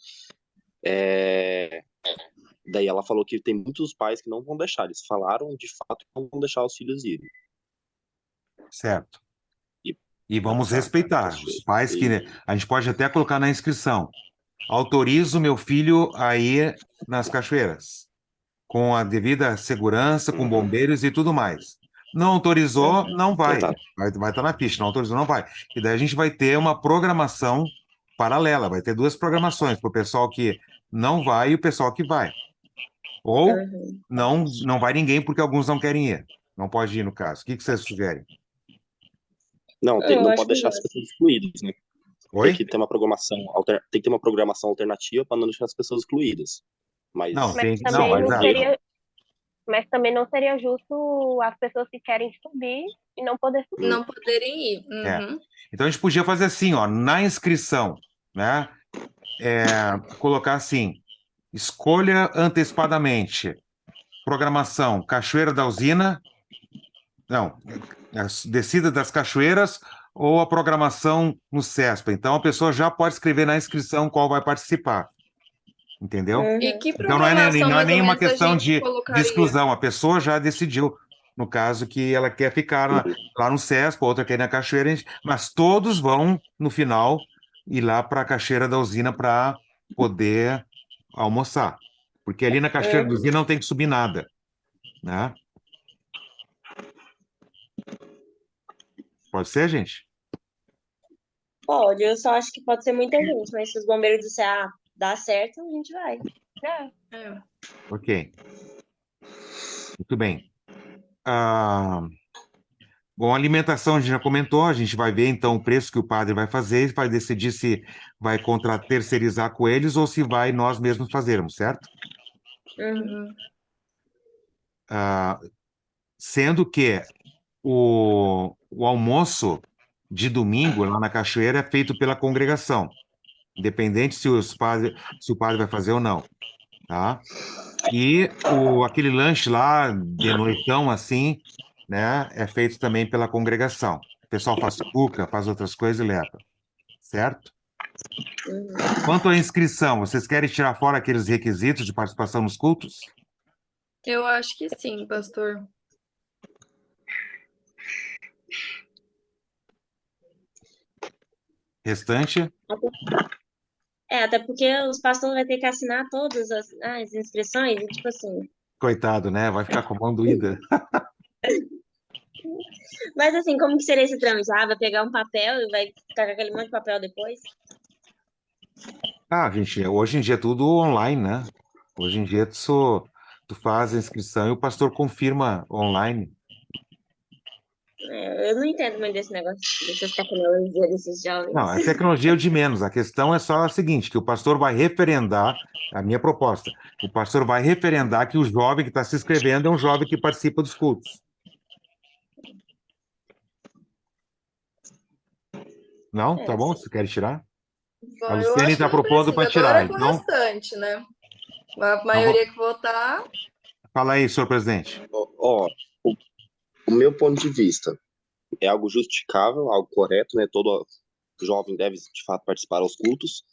Daí ela falou que tem muitos pais que não vão deixar. Eles falaram de fato que não vão deixar os filhos irem. Certo. E E vamos pra respeitar cachoeira. os pais que a gente pode até colocar na inscrição. Autorizo meu filho a ir nas cachoeiras, com a devida segurança, com Uhum. bombeiros e tudo mais. Não autorizou, não vai. Exato. Vai estar na ficha. Não autorizou, não vai. E daí a gente vai ter uma programação paralela. Vai ter duas programações para o pessoal que não vai e o pessoal que vai. Ou Uhum. não vai ninguém porque alguns não querem ir. Não pode ir, no caso. O que vocês sugerem? Não, Eu não acho pode deixar melhor. as pessoas excluídas, né? Tem Oi? que ter uma programação, tem que ter uma programação alternativa para não deixar as pessoas excluídas. Mas Não, Mas tem. Não, também mas não vai, seria, mas também não seria justo as pessoas que querem subir e não poder subir. Não poderem ir. É. Uhum. Então a gente podia fazer assim, ó, na inscrição, né? Colocar assim: escolha antecipadamente. Programação Cachoeira da Usina, não, descida das cachoeiras ou a programação no CESPA. Então a pessoa já pode escrever na inscrição qual vai participar, entendeu? E Uhum. que Então não é, programação não é mais ou nenhuma menos a questão gente de colocaria? exclusão, a pessoa já decidiu, no caso, que ela quer ficar lá no CESPA, outra quer ir na cachoeira, mas todos vão, no final, ir lá para a cachoeira da usina para poder almoçar. Porque ali na cachoeira da Uhum. usina não tem que subir nada, né? Pode ser, gente? Pode, eu só acho que pode ser muita gente, mas se os bombeiros disserem, dá certo, a gente vai. É. Ok, muito bem. Ah, bom, alimentação a gente já comentou, a gente vai ver então o preço que o padre vai fazer e vai decidir se vai terceirizar com eles ou se vai nós mesmos fazermos, certo? Uhum. Uhum. Ah, sendo que o almoço de domingo lá na cachoeira é feito pela congregação, independente se o padre vai fazer ou não, tá? E aquele lanche lá de noitão assim, né, é feito também pela congregação. O pessoal faz cuca, faz outras coisas e leva, certo? Uhum. Quanto à inscrição, vocês querem tirar fora aqueles requisitos de participação nos cultos? Eu acho que sim, pastor. Restante? Até porque os pastores vão ter que assinar todas as inscrições, e tipo assim. Coitado, né? Vai ficar com a mão doída. Mas assim, como que seria esse trâmite? Vai pegar um papel e vai ficar com aquele monte de papel depois? Ah, gente, hoje em dia é tudo online, né? Hoje em dia tu faz a inscrição e o pastor confirma online. Eu não entendo muito desse negócio, dessas tecnologias desses Não, jovens. a tecnologia é o de menos. A questão é só a seguinte, que o pastor vai referendar, a minha proposta, o pastor vai referendar que o jovem que está se inscrevendo é um jovem que participa dos cultos. Não? Tá bom? Sim. Você quer tirar? A Bom, eu Luciene acho que está não propondo para precisa. Agora tirar. é com o Então, restante, né? A então maioria que votar. fala aí, senhor presidente. Ó, o meu ponto de vista é algo justificável, algo correto, né? Todo jovem deve, de fato, participar aos cultos.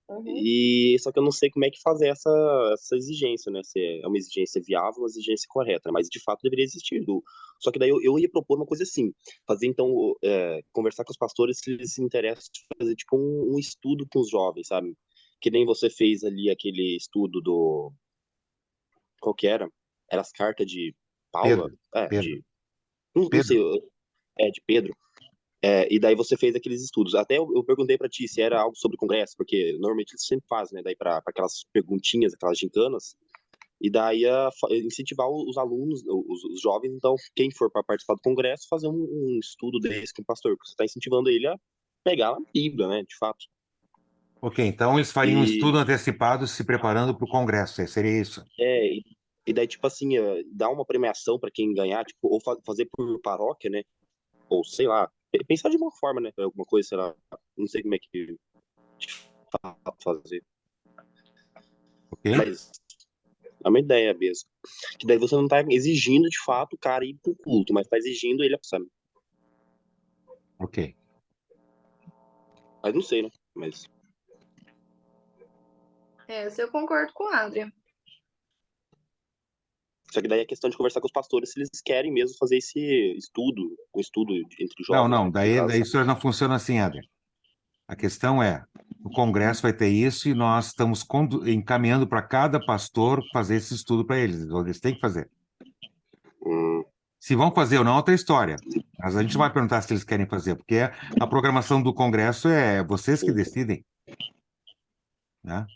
Uhum. E só que eu não sei como é que fazer essa exigência, né? Se é uma exigência viável, uma exigência correta, né? Mas de fato deveria existir. Só que daí eu ia propor uma coisa assim, fazer então, conversar com os pastores se eles se interessam em fazer tipo um estudo com os jovens, sabe? Que nem você fez ali aquele estudo do. Qual que era? Era as cartas de Paula? Pedro, Pedro, Não sei, Pedro. de Pedro. E daí você fez aqueles estudos. Até eu perguntei pra ti se era algo sobre congresso, porque normalmente eles sempre fazem, né? Daí para aquelas perguntinhas, aquelas gincanas. E daí incentivar os alunos, os jovens, então, quem for para participar do congresso, fazer um estudo desse com o pastor, porque você está incentivando ele a pegar a Bíblia, né? De fato. Ok, então eles fariam um E, estudo antecipado se preparando para o Congresso, seria isso? é, e daí, tipo assim, dar uma premiação para quem ganhar, tipo, ou fazer por paróquia, né? Ou sei lá, pensar de uma forma, né? Alguma coisa, sei lá, não sei como é que de fato fazer. Ok? Mas é uma ideia mesmo. Que daí você não tá exigindo de fato o cara ir pro culto, mas tá exigindo ele, sabe? Ok. Mas não sei, né? Mas. Essa eu concordo com a Adria. Só que daí é questão de conversar com os pastores se eles querem mesmo fazer esse estudo, um estudo entre Não, jovens, não, né? No daí caso. isso não funciona assim, Adriano. A questão é, o Congresso vai ter isso e nós estamos encaminhando para cada pastor fazer esse estudo para eles. Eles têm que fazer. Hum, Se vão fazer ou não, é outra história. Mas a gente não vai perguntar se eles querem fazer, porque a programação do Congresso é vocês que sim. decidem, né?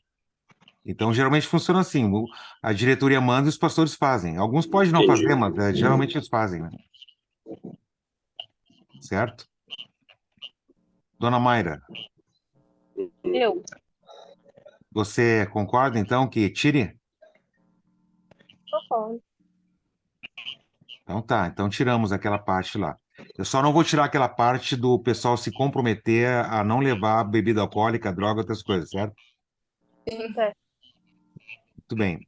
Então, geralmente funciona assim: a diretoria manda e os pastores fazem. Alguns podem não Entendi. fazer, mas geralmente eles fazem, né? Certo? Dona Mayra, Eu. você concorda então que tire? Concordo. Então tá, então tiramos aquela parte lá. Eu só não vou tirar aquela parte do pessoal se comprometer a não levar bebida alcoólica, droga, outras coisas, certo? Certo. Muito bem.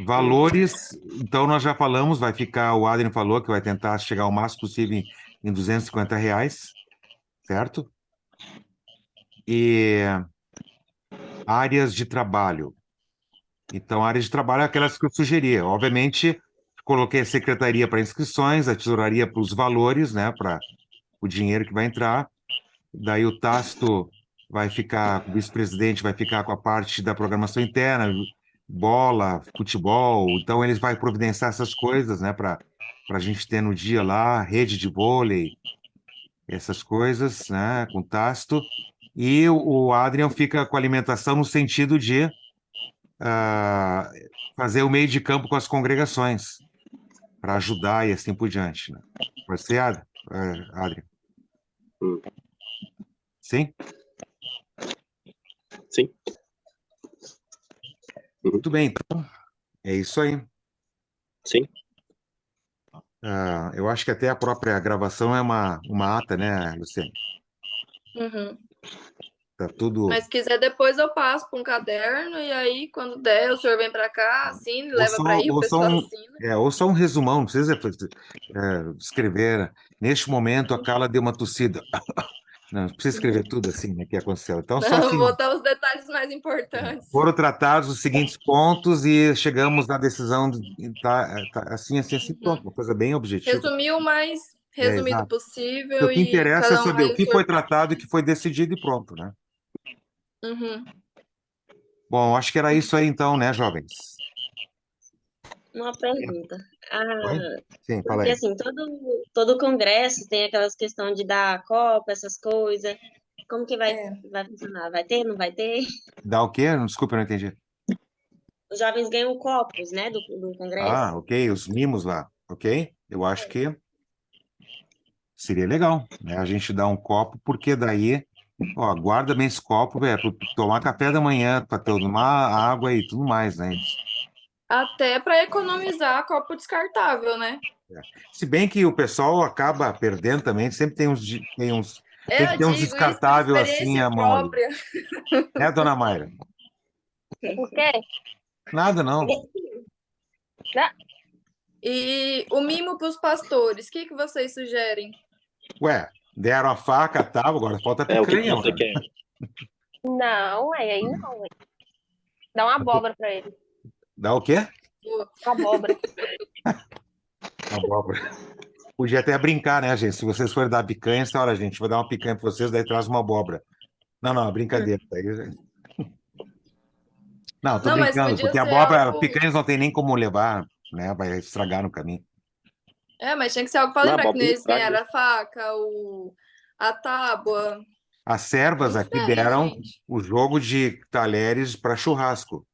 Valores, então nós já falamos, vai ficar, o Adrian falou que vai tentar chegar o máximo possível em R$ 250, certo? E áreas de trabalho. Então, áreas de trabalho é aquelas que eu sugeri. Obviamente, coloquei a secretaria para inscrições, a tesouraria para os valores, né, para o dinheiro que vai entrar. Daí o Tácito vai ficar, o vice-presidente vai ficar com a parte da programação interna, bola, futebol. Então, eles vai providenciar essas coisas, né, para a gente ter no dia lá, rede de vôlei, essas coisas, né, com o Tácito. E o Adrian fica com a alimentação no sentido de ah, fazer o meio de campo com as congregações, para ajudar e assim por diante, né? Pode ser, Adrian? Hum, Sim? sim. Uhum, Muito bem, então é isso aí. sim. Eu acho que até a própria gravação é uma ata, né, Luciano? Uhum. Tá tudo. Mas se quiser, depois eu passo para um caderno e aí, quando der, o senhor vem para cá, assina, Ou leva só, para aí, o ou só pessoal um, assina. ou só um resumão, não precisa escrever. Neste momento, a Carla deu uma tossida. Não precisa escrever tudo assim, né, que aconteceu. Então, só Não, assim, vou botar os detalhes mais importantes. foram tratados os seguintes pontos e chegamos à decisão assim, assim, assim, Uhum. pronto, uma coisa bem objetiva. Resumir o mais É, resumido exato. Porque possível o que e interessa é cada um saber o vai que sua. foi tratado e o que foi decidido e pronto, né? Uhum. Bom, acho que era isso aí então, né, jovens? Uma pergunta. Oi? Ah, Sim, fala porque aí. assim, todo congresso tem aquelas questões de dar copa, essas coisas. Como que É. vai funcionar? Vai ter, não vai ter? Dá o quê? Desculpa, eu não entendi. Os jovens ganham copos, né, do Ah, congresso. ok, os mimos lá, ok? Eu acho que seria legal, né? A gente dá um copo, porque daí, ó, guarda bem esse copo, velho, para tomar café da manhã, para tomar água e tudo mais, né? Até para economizar copo descartável, né? Se bem que o pessoal acaba perdendo também, sempre tem que Eu ter uns digo isso por descartáveis assim experiência à mão ali. própria. Né, dona Mayra? Por quê? Nada, não. Né? E o mimo para os pastores, o que que vocês sugerem? Ué, deram a faca, a tábua, agora falta a É, o que picanha, você mano. quer? Não, aí não, ué. Dá uma abóbora pra ele. Dá o quê? Uma abóbora. Abóbora. Podia até brincar, né, gente? Se vocês forem dar picanha, essa hora, gente, vou dar uma picanha para vocês, daí traz uma abóbora. Não, não, brincadeira. Não, tô Não, mas brincando, podia porque a ser abóbora, algo. picanhas não tem nem como levar, né? Vai estragar no caminho. É, mas tinha que ser algo para Na lembrar que abóbora não eles estraga. ganharam a faca, a tábua. As servas Não aqui sei, deram gente. o jogo de talheres para churrasco.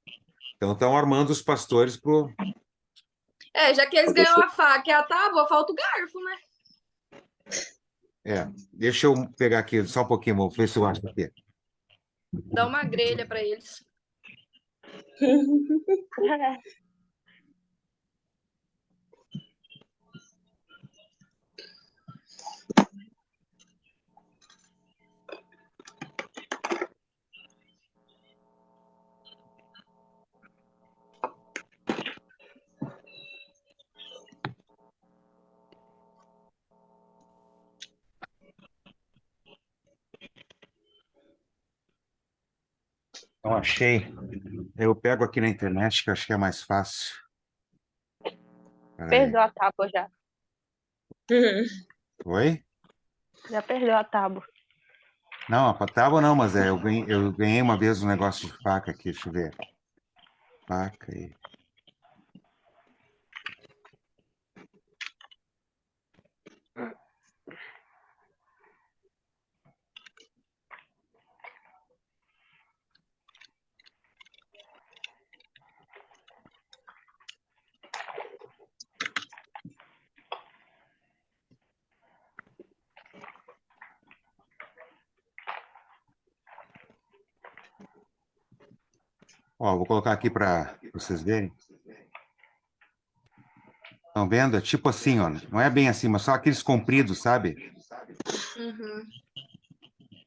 Então estão armando os pastores pro. É, já que eles Fazer ganham show. a faca e a tábua, falta o garfo, né? Deixa eu pegar aqui só um pouquinho, vou ver se eu acho aqui. Dá uma grelha para eles. Então Não achei. Eu pego aqui na internet, que eu acho que é mais fácil. Peraí. Perdeu a tábua já. Oi? Já perdeu a tábua. Não, a tábua não, mas eu ganhei uma vez um negócio de faca aqui, deixa eu ver. Faca aí. Ó, vou colocar aqui para vocês verem. Estão vendo? É tipo assim, ó. Não é bem assim, mas só aqueles compridos, sabe? Uhum.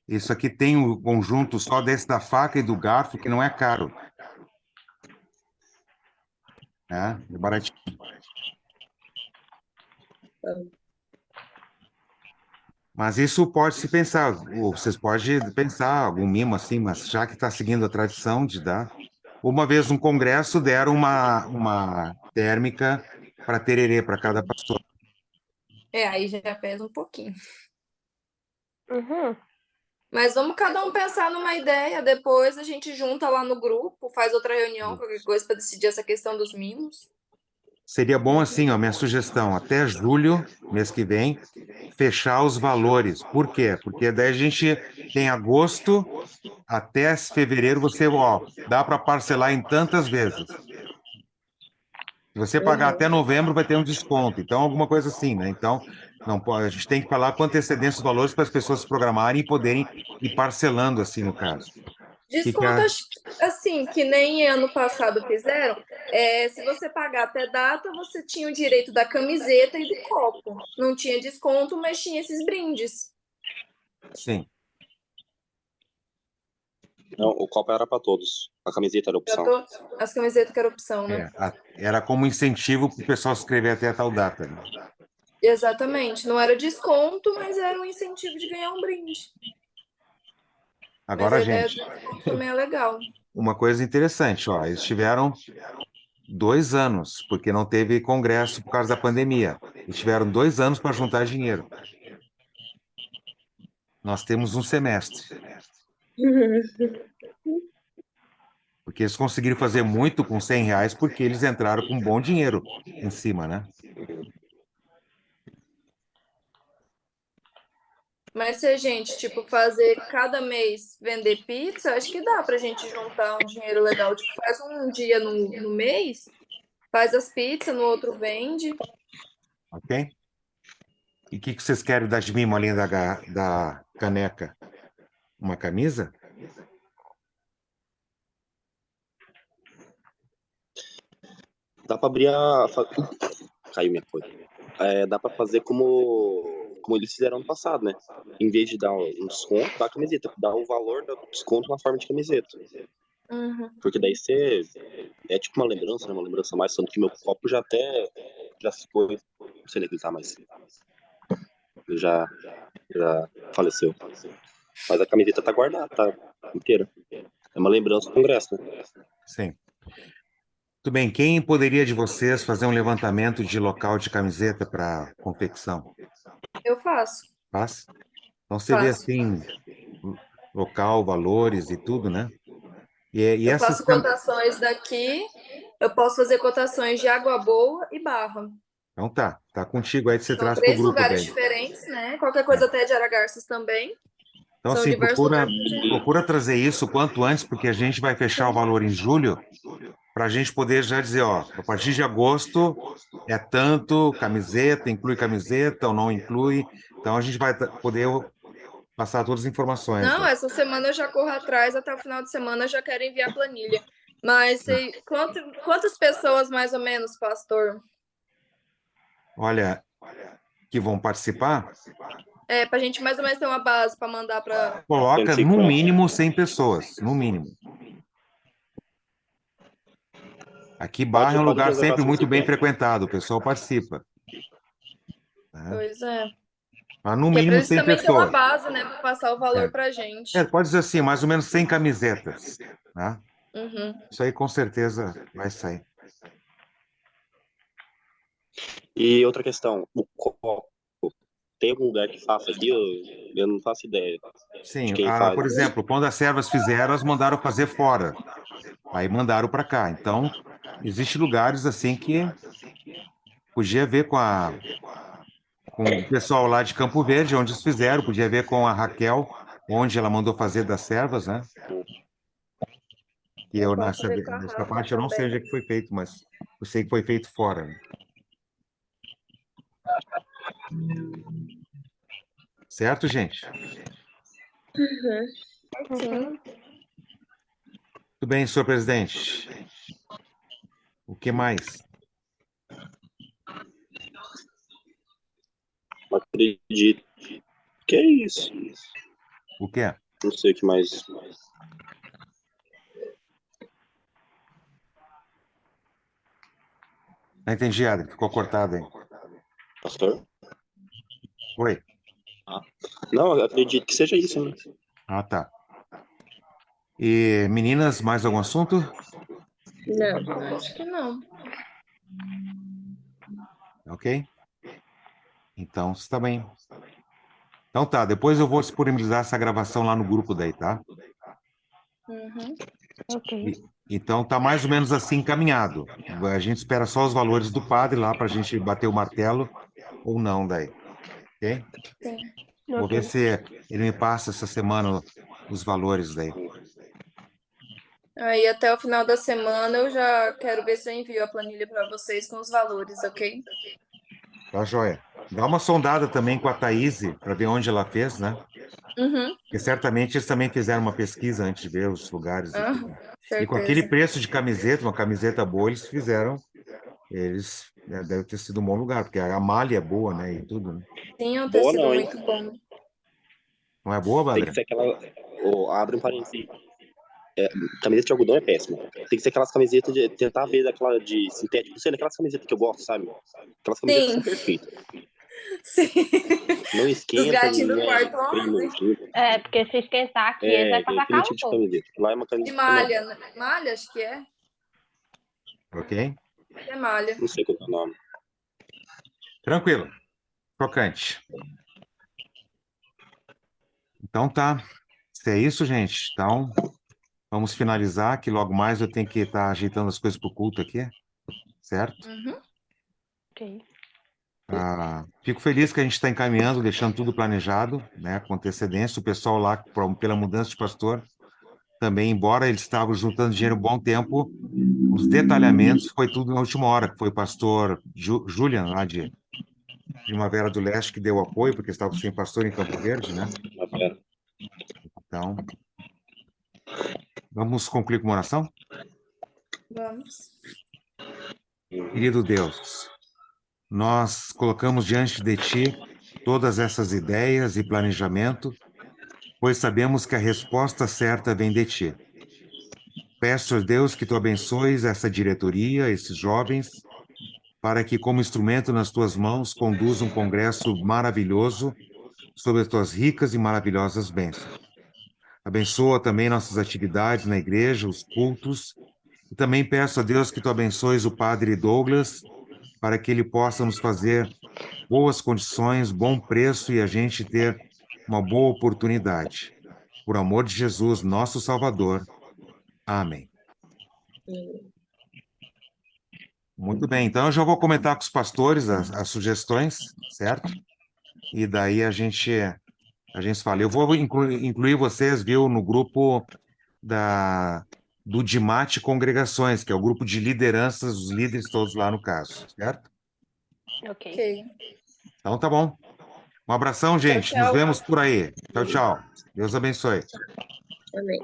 Isso aqui tem o conjunto só desse da faca e do garfo, que não é caro. Né? É baratinho. Mas isso pode se pensar, ou vocês podem pensar algum mimo assim, mas já que está seguindo a tradição de dar. Uma vez no congresso deram uma térmica para tererê para cada pastor. Aí já pesa um pouquinho. Uhum. Mas vamos cada um pensar numa ideia, depois a gente junta lá no grupo, faz outra reunião, qualquer coisa para decidir essa questão dos mimos. Seria bom assim, ó, minha sugestão, até julho, mês que vem, fechar os valores. Por quê? Porque daí a gente tem agosto até fevereiro, você, ó, dá para parcelar em tantas vezes. Se você pagar até novembro, vai ter um desconto. Então, alguma coisa assim, né? Então, não pode, a gente tem que falar com antecedência os valores para as pessoas se programarem e poderem ir parcelando, assim, no caso. Que Desconto, assim, que nem ano passado fizeram, se você pagar até data, você tinha o direito da camiseta e do copo. Não tinha desconto, mas tinha esses brindes. Sim. Não, o copo era para todos. A camiseta era opção. As camisetas que era opção, né? Era como incentivo para o pessoal se inscrever até a tal data, né? Exatamente. Não era desconto, mas era um incentivo de ganhar um brinde. Agora, mas a ideia gente, do desconto também é legal. uma coisa interessante, ó, eles tiveram 2 anos, porque não teve congresso por causa da pandemia. Eles tiveram 2 anos para juntar dinheiro. Nós temos um semestre. Porque eles conseguiram fazer muito com R$ 100 porque eles entraram com bom dinheiro em cima, né? Mas se a gente, tipo, fazer cada mês vender pizza, acho que dá pra gente juntar um dinheiro legal. Tipo, faz um dia no mês, faz as pizzas, no outro vende. Ok? E o que vocês querem dar de mimo além da caneca? Uma camisa? Dá para abrir Caiu minha coisa. Dá para fazer como eles fizeram ano passado, né? Em vez de dar um desconto, dá a camiseta. Dá o valor do desconto na forma de camiseta. Uhum. Porque daí você... É tipo uma lembrança, né? Uma lembrança mais. Tanto que meu copo já ficou... Não sei nem que ele tá mais... Ele já faleceu. Mas a camiseta tá guardada, tá inteira. É uma lembrança do congresso, né? Sim. Tudo bem. Quem poderia de vocês fazer um levantamento de local de camiseta para confecção? Eu faço. Faz? Então você vê Faço. assim, local, valores e tudo, né? E Eu essas faço cotações daqui, eu posso fazer cotações de Água Boa e Barra. Então tá contigo aí que você São traz para o 3 grupo lugares daí. diferentes, né? Qualquer É. coisa até de Aragarças também. Então, São assim, diversos procura, lugares. procura trazer isso o quanto antes, porque a gente vai fechar o valor em julho, para a gente poder já dizer, ó, a partir de agosto é tanto, camiseta, inclui camiseta ou não inclui. Então, a gente vai poder passar todas as informações. Não, Ó. essa semana eu já corro atrás, até o final de semana eu já quero enviar a planilha. Mas quantas pessoas mais ou menos, pastor? Olha, que vão participar, Para a gente mais ou menos ter uma base para mandar para. coloca no 150. mínimo 100 pessoas, no mínimo. Aqui, Barra é um Pode lugar reservar sempre muito bem 150. frequentado, o pessoal participa. Né? Pois é. Mas no Que é pra mínimo eles 100 também ter uma pessoas. base, né, pra passar o valor É. pra gente. Pode dizer assim, mais ou menos 100 camisetas, né? Uhum. Isso aí com certeza vai sair. E outra questão, o copo. Tem algum lugar que faça aqui? Eu não faço ideia de Sim, quem faz. por exemplo, quando as servas fizeram, elas mandaram fazer fora. Aí mandaram para cá. Então, existem lugares assim que podia ver com o pessoal lá de Campo Verde, onde eles fizeram, podia ver com a Raquel, onde ela mandou fazer das servas, né? E eu, Eu posso ver com a nessa Rafa parte, eu não sei onde é também. que foi feito, mas eu sei que foi feito fora, né? Certo, gente? Uhum. Sim. Tudo bem, senhor presidente. O que mais? Não acredito. Que é isso? O que é? Não sei o que mais. Não entendi, Adri. Ficou cortado aí. Pastor? Oi. Não, eu acredito que seja isso, né? Ah, tá. E meninas, mais algum assunto? Não. Acho que não. Ok? Então, está bem. Então tá, depois eu vou disponibilizar essa gravação lá no grupo daí, tá? Uhum. Ok. Então tá mais ou menos assim encaminhado. A gente espera só os valores do padre lá para a gente bater o martelo ou não daí, ok? Sim. Vou ver Ok. se ele me passa essa semana os valores daí. Aí até o final da semana eu já quero ver se eu envio a planilha para vocês com os valores, ok? Tá, joia? Dá uma sondada também com a Thaís para ver onde ela fez, né? Uhum. Porque certamente eles também fizeram uma pesquisa antes de ver os lugares e Ah, tudo. E com aquele certeza. preço de camiseta, uma camiseta boa, eles né, deve ter sido um bom lugar, porque a malha é boa, né? E tudo, né? Sim, é um Boa tecido não, hein? muito bom. Tem Não é boa, que Badra? ser aquela. Abre um parênteses. Camiseta de algodão é péssima. Tem que ser aquelas camisetas de. Tentar ver daquela de sintético. Não sei, daquelas camisetas que eu gosto, sabe? Aquelas camisetas Sim, são perfeitas. sim. Não Dos esquenta, gatinhos do não é quarto bem 11. nojento. É, porque se esquentar aqui, eles vai Tem passar aquele tipo de calor. camiseta. Lá é uma De camiseta melhor. malha, né? Malha, acho que é. Ok? É malha. Não sei qual é o nome. Tranquilo. Crocante. Então tá. Se é isso, gente. Então, vamos finalizar, que logo mais eu tenho que estar ajeitando as coisas para o culto aqui, certo? Uhum. Ok. Fico feliz que a gente está encaminhando, deixando tudo planejado, né, com antecedência. O pessoal lá, pela mudança de pastor, também, embora eles estavam juntando dinheiro um bom tempo, os detalhamentos foi tudo na última hora, que foi o pastor Julian, lá de Primavera do Leste, que deu apoio, porque estava sem pastor em Campo Verde, né? Mas, pera. Então, vamos concluir com uma oração? Vamos. Querido Deus, nós colocamos diante de Ti todas essas ideias e planejamento, pois sabemos que a resposta certa vem de Ti. Peço a Deus que Tu abençoes essa diretoria, esses jovens, para que, como instrumento nas Tuas mãos, conduza um congresso maravilhoso sobre as Tuas ricas e maravilhosas bênçãos. Abençoa também nossas atividades na igreja, os cultos, e também peço a Deus que Tu abençoes o Padre Douglas, para que ele possa nos fazer boas condições, bom preço e a gente ter uma boa oportunidade. Por amor de Jesus, nosso Salvador. Amém. Muito bem, então eu já vou comentar com os pastores as sugestões, certo? E daí a gente fala. Eu vou incluir vocês, viu, no grupo do DIMAT Congregações, que é o grupo de lideranças, os líderes todos lá no caso, certo? Ok. Ok. Então tá bom. Um abração, Tchau, gente. Nos tchau. vemos por aí. Tchau, tchau. Deus abençoe. Amém.